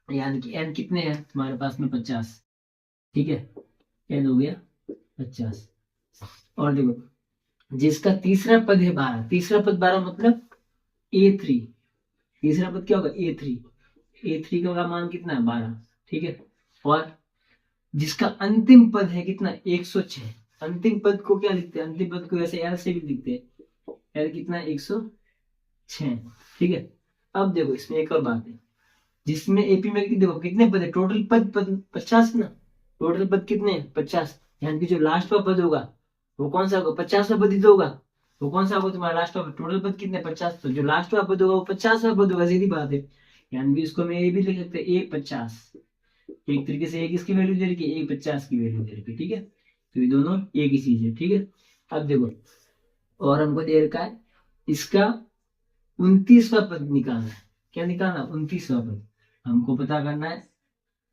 यानी कि एन कितने हैं तुम्हारे पास में 50। ठीक है, एन हो गया 50। और देखो जिसका तीसरा पद है 12, तीसरा पद 12 मतलब A3, तीसरा पद क्या होगा A3, A3 का मान कितना है 12। ठीक है, और जिसका अंतिम पद है कितना 106, अंतिम पद को क्या लिखते हैं, अंतिम पद को वैसे एल से भी लिखते हैं, एल कितना 106। ठीक है, अब देखो इसमें एक और बात है, जिसमें एपी में देखो कितने पद है, टोटल पद 50 ना, टोटल पद कितने हैं 50, यानी कि जो लास्ट का पद होगा वो कौन सा होगा 50वां पद ही तो होगा, वो कौन सा होगा तुम्हारा लास्ट वाला, टोटल पद कितने 50, तो जो लास्ट वाला पद होगा वो 50वां पद होगा, सीधी बात है। यानी कि इसको मैं ये भी लिख सकते हैं A50, एक तरीके से एक इसकी वैल्यू दे रखी है, A50 की वैल्यू दे रखी। ठीक है, तो ये दोनों एक ही चीज है। ठीक है, अब देखो और हमको दे रखा है इसका 29वां पद निकालना है, क्या निकालना 29वां पद, हमको पता करना है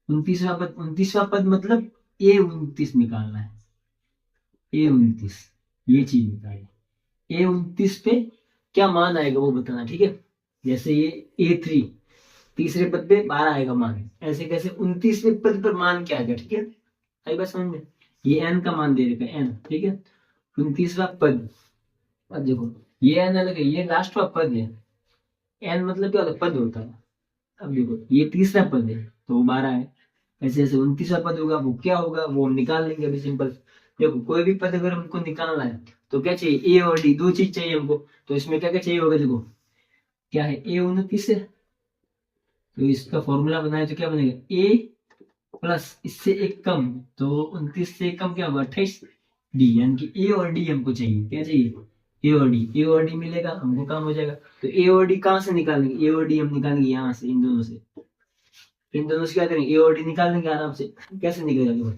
29वां पद, 29वां पद मतलब A29 निकालना है, A29 ये चीज निकालना, A29 पे क्या मान आएगा वो बताना। ठीक है, जैसे ये A3 तीसरे पद पे 12 आएगा मान, ऐसे कैसे 29वें पद पर मान क्या आएगा। ठीक है, आई बात समझ में, ये n का मान दे रखा है n। ठीक है, 29वां पद, अब देखो ये n अलग है, ये लास्ट वाला पद है, n मतलब क्या होता है पद होता है। अब देखो ये तीसरा पद है तो वो 12 है, ऐसे ऐसे 29वां पद होगा, वो क्या होगा वो हम निकाल लेंगे अभी सिंपल। देखो कोई भी पद अगर हमको निकालना है तो क्या चाहिए, ए और डी, दो चीज चाहिए हमको। तो इसमें क्या क्या चाहिए होगा, देखो क्या है, ए 29 है तो इसका फॉर्मूला बनाए तो क्या बनेगा, ए प्लस इससे एक कम, तो 29 से एक कम क्या होगा 28, डी, यानी कि ए और डी हमको चाहिए, क्या चाहिए, ए और डी। ए और डी मिलेगा हमको, काम हो जाएगा। तो ए और डी कहाँ से निकालेंगे, ए और डी हम निकालेंगे यहाँ से, इन दोनों से। इन दोनों से क्या करेंगे, ए और डी निकाल लेंगे आराम से। कैसे निकलेगा,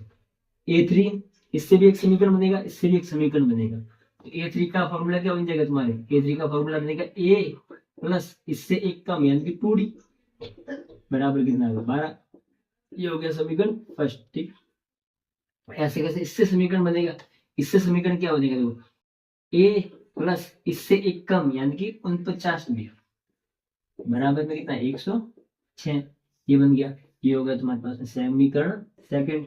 A3, इससे भी एक समीकरण बनेगा, इससे भी एक समीकरण बनेगा। तो A3 का फॉर्मूला क्या बन जाएगा तुम्हारे, A3 का फॉर्मूला बनेगा A प्लस इससे एक कम यानी कि 2D बराबर कितना होगा 12। ये हो गया समीकरण फर्स्ट, ठीक। ऐसे कैसे इससे समीकरण बनेगा, इससे समीकरण क्या बनेगा, देखो A प्लस इससे एक कम यानी कि 49 बराबर में कितना 106, ये बन गया। ये हो गया तुम्हारे पास समीकरण सेकंड।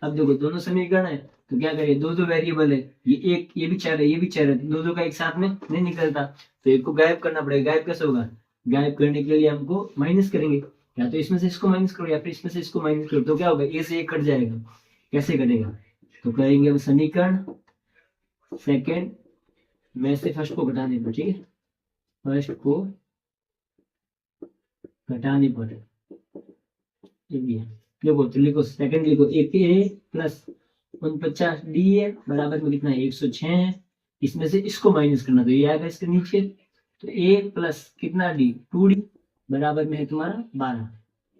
अब देखो दोनों समीकरण है तो क्या करिए, दो दो वेरिएबल है, ये एक, ये भी चर है, ये भी चर है, दो दो का एक साथ में नहीं निकलता, तो एक को गायब करना पड़ेगा। गायब कैसे होगा, गायब करने के लिए हमको माइनस करेंगे, या तो इसमें से इसको माइनस करो या फिर इसमें से इसको माइनस करो, तो क्या होगा, ए से एक कट जाएगा। कैसे कटेगा, तो करेंगे अब समीकरण सेकेंड में से फर्स्ट को घटाने पर, ठीक है, फर्स्ट को घटाने पर देखो, तो लिखो सेकंड, लिखो ए प्लस 49 डी है बराबर में कितना है 106 है। इसमें से इसको माइनस करना, तो ये आएगा इसके नीचे, तो ए प्लस कितना डी 2D बराबर में है तुम्हारा 12,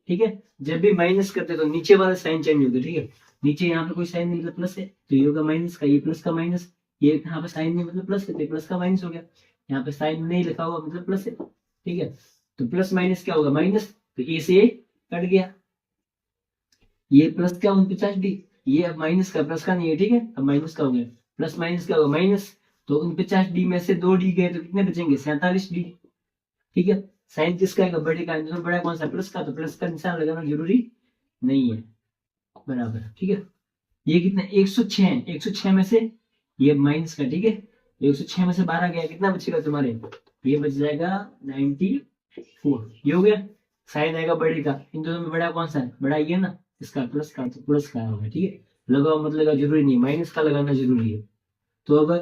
ठीक है। जब भी माइनस करते तो नीचे वाला साइन चेंज होगा, ठीक है। नीचे यहाँ पे कोई साइन नहीं मतलब प्लस है, तो ये होगा माइनस का, ये प्लस का माइनस, ये यहाँ पे साइन नहीं मतलब प्लस है, तो प्लस का माइनस हो गया। यहाँ पे साइन नहीं लिखा हुआ मतलब प्लस है, ठीक है। तो प्लस माइनस क्या होगा माइनस, तो ए से ए कट गया, ये प्लस का 49D, ये अब माइनस का, प्लस का नहीं है, ठीक है, अब माइनस का हो गया। प्लस माइनस का होगा माइनस, तो 49D में से 2D गए तो कितने बचेंगे 47D, ठीक है। साइन किसका है, बड़े का, तो बड़ा कौन सा प्लस का, तो प्लस का निशान लगाना जरूरी नहीं है, बराबर, ठीक है। ये कितना 106, 106 में से ये माइनस का, ठीक है, 106 में से 12 गया, कितना बचेगा तुम्हारे, ये बच जाएगा 94, ये हो गया। साइन आएगा बड़े का, इन दोनों में बड़ा कौन सा है, बड़ा ये ना, इसका प्लस का, तो प्लस का होगा, ठीक है। लगाओ मत लगा जरूरी नहीं, माइनस का लगाना जरूरी है। तो अगर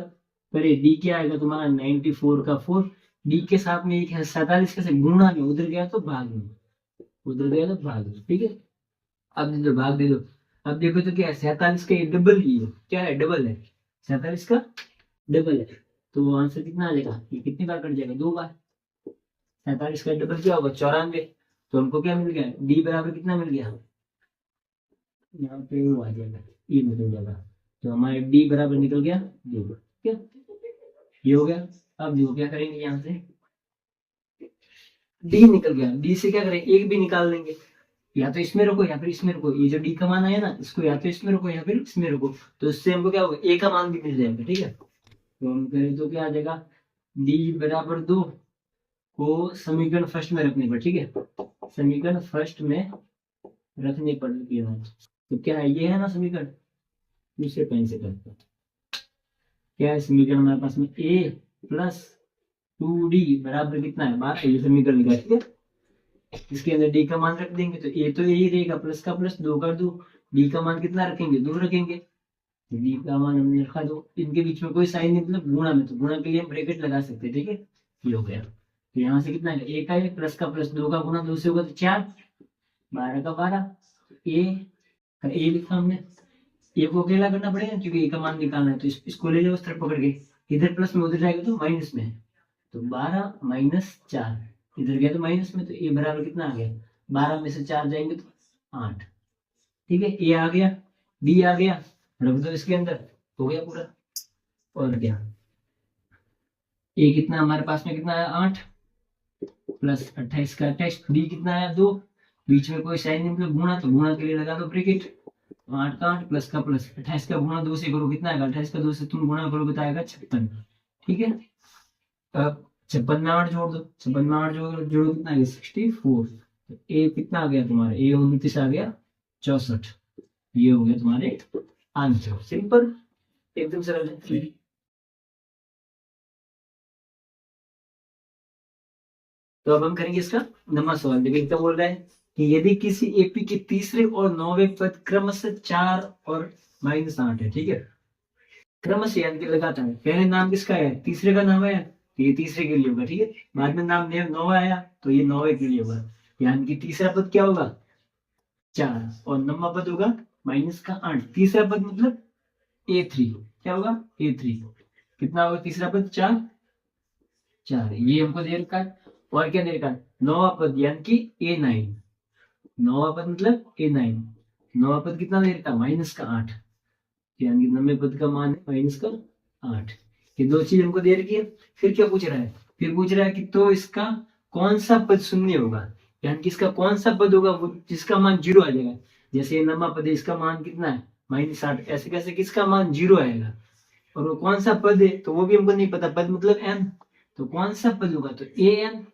करिए डी क्या आएगा तुम्हारा 94 का 4, डी के साथ में एक है 47 कैसे गुणा में, उधर गया तो भाग में, उधर गया तो भाग में, ठीक है। अब दे दो, भाग दे दो। अब देखो तो क्या है 47 का डबल ही है, क्या है डबल है, 47 का डबल है, तो आंसर कितना आ जाएगा, ये कितनी बार कट जाएगा, 2 बार। 47 का डबल क्या होगा 94, तो हमको क्या मिल गया, डी बराबर कितना मिल गया, यहाँ पे वो आ जाएगा, ये निकल जाएगा, तो हमारे डी बराबर निकल गया 2, क्या ये हो गया। अब देखो क्या करेंगे, यहाँ से डी निकल गया, डी से क्या करें, एक भी निकाल लेंगे, या तो इसमें रखो या फिर इसमें रखो, ये जो डी का मान है ना, इसको या तो इसमें रखो या फिर इसमें रखो, तो इससे हमको क्या होगा ए का मान भी मिल जाएगा, ठीक है। तो हम करें तो क्या आ जाएगा, डी बराबर 2 को समीकरण फर्स्ट में रखने पर, ठीक है, समीकरण फर्स्ट में रखने पर तो क्या है, ये है ना समीकरण, दूसरे पेन से करते हैं, क्या है समीकरण हमारे पास में, ए प्लस 2D बराबर कितना है 12, ये समीकरण निकाल, ठीक है। इसके अंदर डी का मान रख देंगे, तो ए तो यही रहेगा, प्लस का प्लस 2 कर दो, डी का मान कितना रखेंगे 2 रखेंगे, डी का मान हमने रखा 2, इनके बीच में कोई साइन नहीं मतलब गुणा में, तो गुणा के लिए हम ब्रैकेट लगा सकते हैं, ठीक है। ये हो गया, तो यहाँ से कितना है, ए का है प्लस का प्लस 2 का गुणा 2 से होगा तो 4, 12 का 12, ए लिखा हमने, ए को अकेला करना पड़ेगा क्योंकि ए का मान निकालना है, तो इसको ले जाओ उस तरफ पकड़ के, इधर प्लस में उधर जाएगा तो माइनस में, तो 12 माइनस 4, इधर गया तो माइनस में, तो ए बराबर कितना आ गया 12 में से 4 जाएंगे तो 8, ठीक है। ए आ गया, डी आ गया, रख दो इसके अंदर, हो गया पूरा। और क्या, ए कितना हमारे पास में कितना आया 8 प्लस 28 का 28, डी कितना आया 2, बीच में कोई साइन नहीं मतलब गुणा, तो गुणा के लिए लगा दो ब्रैकेट, 8 का 8 प्लस का प्लस, 28 का गुणा 2 से करो कितना आएगा, 28 का 2 से तुम गुणा करोगे तो आएगा 56, ठीक है। अब 56 में 8 जोड़ दो, 56 में 8 जोड़ो कितना आ गया 64, तो ए कितना आ गया तुम्हारा, ए 29 आ गया 64, ये हो गया तुम्हारे आंसर, सिंपल एकदम सरल है। तो अब हम करेंगे इसका नंबर सवाल, देखिए क्या बोल रहा है, कि यदि किसी एपी के तीसरे और 9वें पद क्रमशः 4 और -8 है, ठीक है, क्रमशः यानी कि लगातार। पहले नाम किसका है, तीसरे का नाम है, तो ये तीसरे के लिए होगा, ठीक है। बाद में नाम 9 आया तो ये 9वें के लिए होगा, यानी कि तीसरा पद क्या होगा 4 और 9वां पद होगा -8। तीसरा पद मतलब A3, क्या होगा A3, कितना होगा तीसरा पद 4, ये हमको दे रखा है। और क्या दे रखा है 9वां पद यानी कि A9, 9वां पद मतलब A9, 9वां पद कितना दे रखा है -8, यानी कि 9वें पद का मान है -8। ये दो चीज हमको दे रखी है। फिर क्या पूछ रहा है, फिर पूछ रहा है कि तो इसका कौन सा पद शून्य होगा, यानी कि इसका कौन सा पद होगा वो जिसका मान 0 आ जाएगा। जैसे ये 9वां पद है, इसका मान कितना है -8, ऐसे कैसे किसका मान 0 आएगा। और वो कौन सा पद है तो वो भी हमको नहीं पता, पद मतलब n, तो कौन सा पद होगा तो an,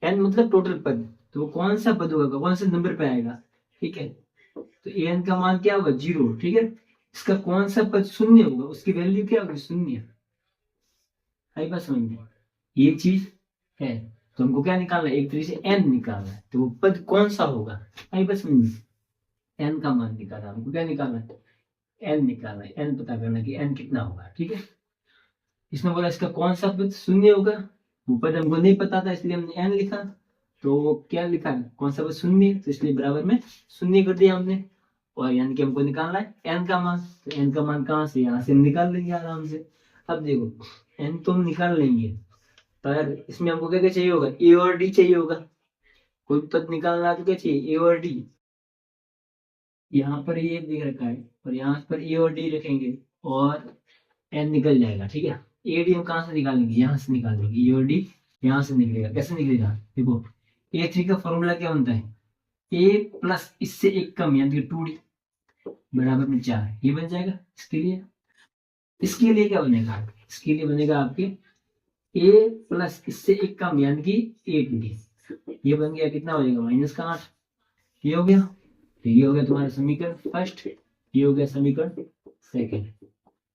n मतलब टोटल पद, तो वो कौन सा पद होगा कौन से नंबर पे आएगा, ठीक है। तो an का मान क्या होगा 0, ठीक है। इसका कौन सा पद शून्य होगा उसकी वैल्यू क्या होगी 0। आई बात समझ में, ये चीज है। तो हमको क्या निकालना है, एक तरीके से n निकालना है, तो वो पद कौन सा होगा। आई बात समझ में, n का मान निकालना, हमको क्या निकालना है n निकालना है, n पता करना कि n कितना होगा, ठीक है। इसने बोला इसका कौन सा पद शून्य होगा, वो पद हमको नहीं पता था इसलिए हमने n लिखा। तो क्या लिखा कौन सा पद शून्य, तो इसलिए बराबर में शून्य कर दिया हमने। और यानी कि हमको निकालना है n का मान, तो n का मान कहाँ से, यहाँ से हम निकाल लेंगे आराम से। अब देखो n तो हम निकाल लेंगे, पर इसमें हमको क्या क्या चाहिए होगा, a और d चाहिए होगा। कोई पद निकालना तो क्या चाहिए a और d, यहाँ पर ये दिख रखा है और यहाँ पर a और d रखेंगे और n निकल जाएगा, ठीक है। ए डी हम कहाँ से निकालेंगे, यहाँ से निकालेंगे, ए और डी यहाँ से निकलेगा। कैसे निकलेगा देखो, A3 का फॉर्मूला क्या बनता है, a प्लस इससे एक कम यानी कि 2d बराबर में 4, ये बन जाएगा। इसके लिए क्या बनेगा, इसके लिए बनेगा आपके a प्लस इससे एक कम यानी कि 8d, ये बन गया कितना हो जाएगा -8, ये हो गया। तो ये हो गया तुम्हारा समीकरण फर्स्ट, ये हो गया समीकरण सेकंड,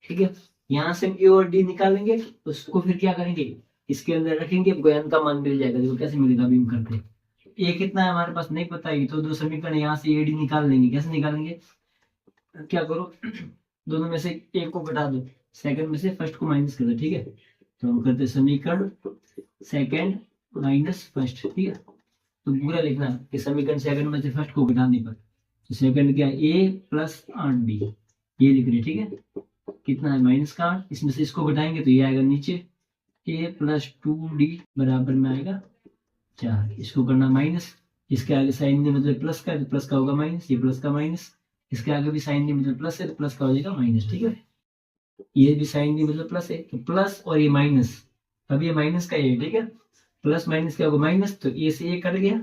ठीक है। यहाँ से हम ए और डी निकालेंगे, उसको फिर क्या करेंगे इसके अंदर रखेंगे, हमको n का मान मिल जाएगा। देखो कैसे मिलेगा अभी हम करते हैं, ए कितना है हमारे पास नहीं पता है, तो दो समीकरण यहाँ से ए डी निकाल लेंगे। कैसे निकालेंगे, क्या करो दोनों में से एक को घटा दो, सेकंड में से फर्स्ट को माइनस कर दो, ठीक है। तो हम करते समीकरण सेकंड माइनस फर्स्ट, ठीक है। तो पूरा लिखना कि समीकरण सेकंड में से फर्स्ट को घटाने पर, तो सेकंड क्या a प्लस 8d, ये लिख रहे, ठीक है। कितना है -8, इसमें से इसको घटाएंगे तो ये आएगा नीचे a प्लस 2d बराबर में आएगा 4, इसको करना माइनस, इसके आगे साइन नहीं मतलब प्लस का है तो प्लस का होगा माइनस, ये प्लस का माइनस, इसके आगे भी साइन नहीं मतलब प्लस है तो प्लस का हो जाएगा माइनस, ठीक है। ये भी साइन नहीं मतलब प्लस है तो प्लस और ये माइनस, अब ये माइनस का ये, ठीक है। प्लस माइनस क्या होगा माइनस, तो ए से ये कट गया।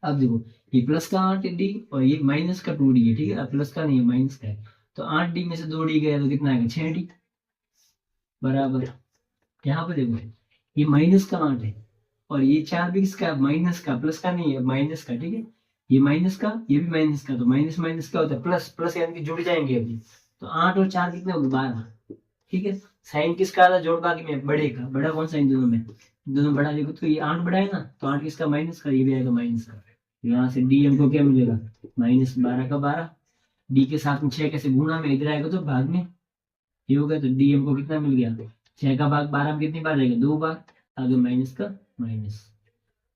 अब देखो ये प्लस का 8d और ये माइनस का 2d है, ठीक है। अब प्लस का नहीं है माइनस का है, तो 8d में से 2d गया तो कितना आएगा 6d बराबर, यहाँ पे देखो ये माइनस का 8 है और ये 4 भी किसका माइनस का, प्लस का नहीं है माइनस का, ठीक है। ये माइनस का ये भी माइनस का, तो माइनस माइनस क्या होता है प्लस, प्लस यानी कि जुड़ जाएंगे अभी। तो 8 और 4 कितने हो गए 12, ठीक है। साइन किसका आता जोड़ बाकी में बड़े का, बड़ा कौन सा इन दोनों में, दोनों बड़ा देखो तो ये 8 बड़ा है ना, तो 8 किसका माइनस का, ये भी आएगा माइनस का। यहाँ से डी हमको क्या मिलेगा -12 का 12, डी के साथ में 6 कैसे गुणा में इधर आएगा तो भाग में, ये होगा। तो डी हमको कितना मिल गया 6 का भाग 12 में कितनी बार आएगा 2 बार, आगे माइनस का माइनस,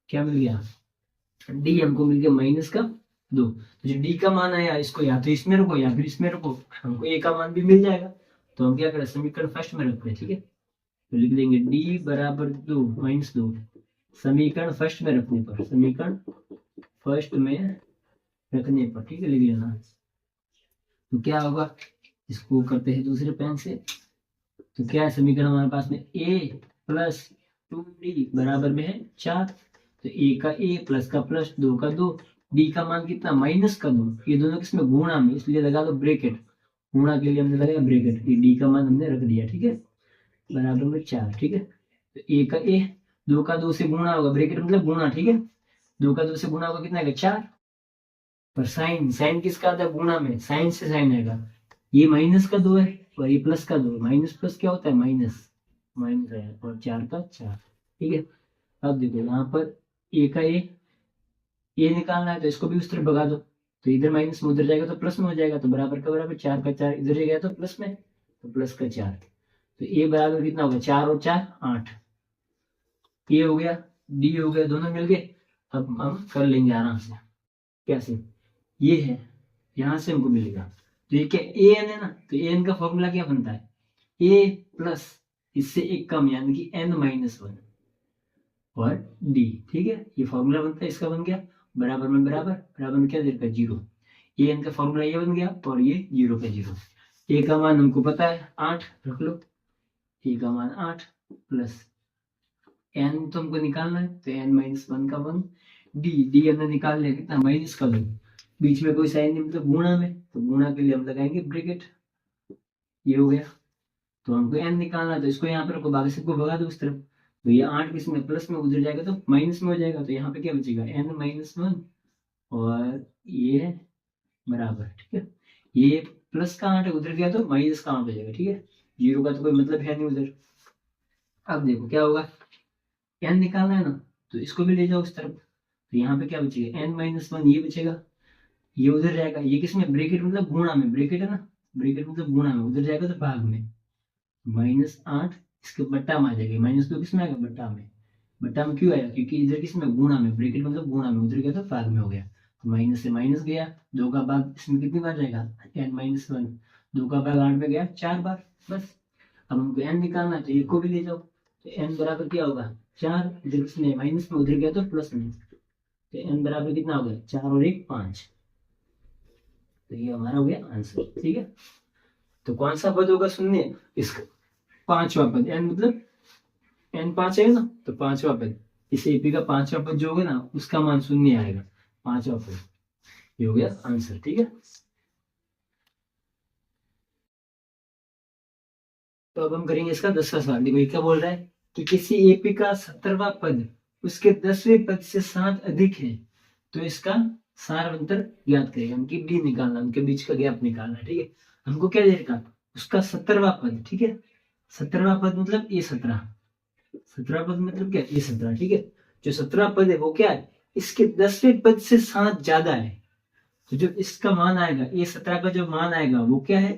क्या मिल गया डी हमको मिल गया -2। तो जो डी का मान आया इसको या तो इसमें रखो या फिर इसमें रखो, हमको ए का मान भी मिल जाएगा। तो हम क्या करें समीकरण फर्स्ट में रखते हैं, ठीक है। तो लिख देंगे डी बराबर 2 -2, समीकरण फर्स्ट में रखने पर, समीकरण फर्स्ट में रखने पर, ठीक है, लिख लेना। तो क्या होगा, इसको करते हैं दूसरे पेन से। तो क्या है समीकरण हमारे पास में a प्लस 2d बराबर में है 4, तो a का a प्लस का प्लस 2 का 2, d का मान कितना -2, ये दोनों किसमें गुणा में, इसलिए लगा दो ब्रैकेट, गुणा के लिए हमने लगाया ब्रैकेट, ये d का मान हमने रख दिया, ठीक है, बराबर में 4, ठीक है। तो a का a 2 का 2 से गुणा होगा, ब्रैकेट मतलब गुणा, ठीक है। 2 का 2 से गुणा होगा कितना आएगा 4, पर साइन, साइन किसका आता है गुणा में, साइन से साइन आएगा। ये -2 है और ये प्लस का 2, माइनस प्लस क्या होता है माइनस, माइनस है और 4 का 4, ठीक है। अब देखो यहाँ पर a का a, ये निकालना है तो इसको भी उस तरफ भगा दो, तो इधर माइनस में उधर जाएगा तो प्लस में हो जाएगा, तो बराबर का बराबर, 4 का 4 इधर गया तो प्लस में, तो प्लस का 4, तो ए बराबर कितना होगा, 4 और 4 8, ए हो गया, डी हो गया, दोनों मिल गए। अब हम कर लेंगे आराम से। कैसे, ये है, यहां से हमको मिलेगा, तो ये क्या ए एन है ना, तो ए एन का फॉर्मूला क्या बनता है, ए प्लस इससे एक कम यानी कि एन माइनस 1 और डी, ठीक है, ये फॉर्मूला बनता है, इसका बन गया बराबर में बराबर, बराबर में क्या दे रखा है, 0, ए एन का फॉर्मूला ये बन गया और ये 0 का 0। ए का मान हमको पता है 8 रख लो, ए का मान 8 प्लस एन तो हमको निकालना है, तो एन माइनस 1 का 1, डी हमने निकाल लिया कितना, माइनस का 2, बीच में कोई साइन नहीं मतलब गुणा में, तो गुणा के लिए हम लगाएंगे ब्रैकेट, ये हो गया। तो हमको एन निकालना है तो इसको यहाँ पे रखो, बाकी सबको भगा दो उस तरफ, तो ये 8 किस में प्लस में उधर जाएगा तो माइनस में हो जाएगा, तो यहाँ पे क्या बचेगा, एन माइनस 1 और ये बराबर, ठीक है, ये प्लस का 8 है उधर गया तो माइनस का 8 हो जाएगा, ठीक है, 0 का तो कोई मतलब है नहीं उधर। अब देखो क्या होगा, एन निकालना है ना, तो इसको भी ले जाओ उस तरफ, तो यहाँ पे क्या बचेगा, एन माइनस 1 ये बचेगा, ये उधर जाएगा, ये किसमें ब्रैकेट मतलब गुणा में, ब्रैकेट है ना, ब्रैकेट मतलब गुणा में, उधर जाएगा तो भाग में, -8 इसके बट्टा में आ जाएगा, -2 किसमें आएगा, बट्टा में, बट्टा में क्यों आएगा, क्योंकि इधर किसमें गुणा में, ब्रैकेट मतलब गुणा में, उधर गया तो भाग में हो गया, तो माइनस से माइनस गया, 2 का भाग इसमें कितनी बार जाएगा, n-1, 2 का भाग 8 में गया 4 बार, बस। अब हमको n निकालना है तो ये को भी ले जाओ, तो n बराबर क्या होगा 4, इधर किसमें माइनस में, उधर गया तो प्लस में, तो n बराबर कितना हो गया, 4 और 1 5, तो ये हमारा हो गया आंसर, ठीक है। तो कौन सा पद होगा सुनिए, इसका पांचवा पद, n मतलब n 5 है ना, तो पांचवा पद, इस एपी का पांचवा पद जो होगा ना उसका मान शून्य आएगा, पांचवा पद, ये हो गया आंसर, ठीक है। तो अब हम करेंगे इसका 10वां सवाल। देखो ये क्या बोल रहा है कि किसी एपी का 17वां पद उसके 10वें पद से 7 अधिक है, तो इसका सार अंतर ज्ञात करेगा, उनकी डी निकालना, उनके बीच का गैप निकालना, ठीक है। हमको क्या देगा, उसका 17वां पद, ठीक है, 17वां पद मतलब ये 17, 17वां पद मतलब क्या, ये 17, ठीक है, जो 17वां पद है वो क्या है, इसके 10वें पद से 7 ज्यादा है, तो जो इसका मान आएगा, ये 17 का जो मान आएगा वो क्या है,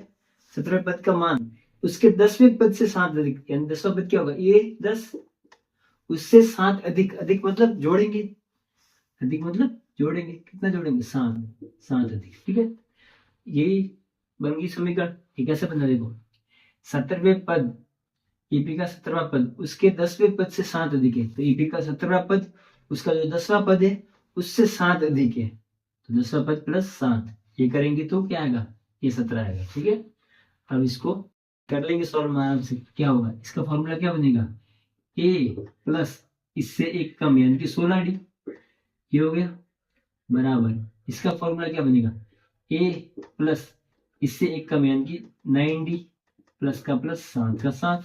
17 पद का मान उसके 10वें पद से 7 अधिक, यानी 10वां पद क्या होगा, ये 10 उससे 7 अधिक, अधिक मतलब जोड़ेंगे, अधिक मतलब जोड़ेंगे, कितना जोड़ेंगे, 7, 7 अधिक, ठीक है, यही बन गई समीकरण। ये कैसे बना, देखो 17वें पद, ईपी का 17वां पद उसके 10वें पद से 7 अधिक है, तो ईपी का 17वां पद उसका जो 10वां पद है उससे 7 अधिक है, तो 10वां पद प्लस 7, ये करेंगे तो क्या आएगा, ये 17 आएगा, ठीक है। अब इसको कर लेंगे सॉल्व आराम से, क्या होगा, इसका फॉर्मूला क्या बनेगा, ए प्लस इससे एक कम यानी कि 16d, ये हो गया बराबर, इसका फॉर्मूला क्या बनेगा, ए प्लस इससे एक कम यानी कि 9d प्लस का प्लस 7 का 7,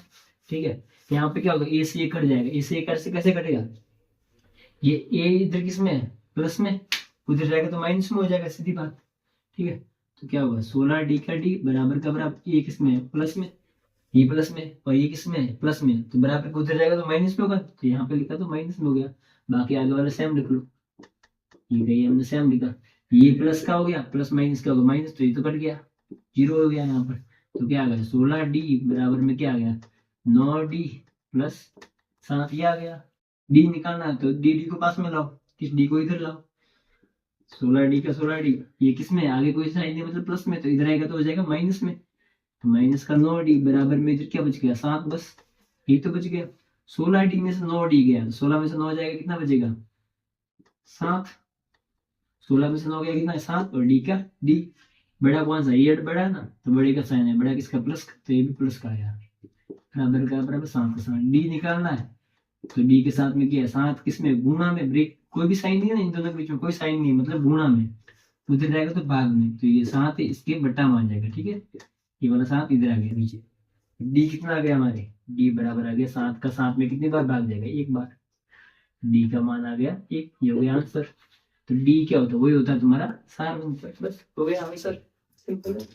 ठीक है। यहाँ पे क्या होगा, ए से ये कट जाएगा, ए से ये से कैसे कटेगा, ये ए इधर किसमें है, प्लस में, उधर जाएगा तो माइनस में हो जाएगा, सीधी बात, ठीक है। तो क्या होगा 16d का d बराबर का बराबर, ये किसमें है, प्लस में, ये प्लस में, और ये किसमें है, प्लस में, तो बराबर का उधर जाएगा तो माइनस में होगा, तो यहाँ पे लिखा तो माइनस में हो गया, बाकी आगे वाला सेम लिख लो, ये हमने सेम लिखा, ये प्लस का हो गया, प्लस माइनस का होगा माइनस, तो ये तो कट गया, 0 हो गया यहाँ पर, तो क्या आ गया 16d बराबर में क्या आ गया 9d प्लस 7, ये आ गया, d निकालना है तो डी को पास में लाओ, किस d को इधर लाओ, 16d का 16d, ये किस में आगे कोई साइन नहीं मतलब प्लस में, तो इधर आएगा तो हो जाएगा माइनस में, तो माइनस का 9d बराबर में इधर क्या बच गया 7, बस ये तो बच गया, 16d में से 9d गया, 16 में से 9 जाएगा कितना बचेगा 7, 16 में से 9 गया कितना है 7, और डी का डी बड़ा कौन सा, ये बड़ा है ना, तो बड़े का साइन है, बड़ा किसका प्लस का, तो ये भी प्लस का आया, बराबर का बराबर 7 का 7, डी निकालना है, तो डी के साथ में क्या है 7 किसमें, गुणा में, ब्रेक कोई भी साइन नहीं है ना इन दोनों के बीच में, कोई साइन नहीं मतलब गुणा में, उधर जाएगा तो भाग में, तो ये 7 है इसके बट्टा मान जाएगा, ठीक है, ये वाला 7 इधर आ गया नीचे, डी कितना आ गया हमारे, डी बराबर आ गया 7 का 7 में कितनी बार भाग जाएगा, एक बार, डी का मान आ गया 1, ये हो गया आंसर। तो डी क्या होता है, वही होता है तुम्हारा सार, बस हो गया आंसर, सिंपल है।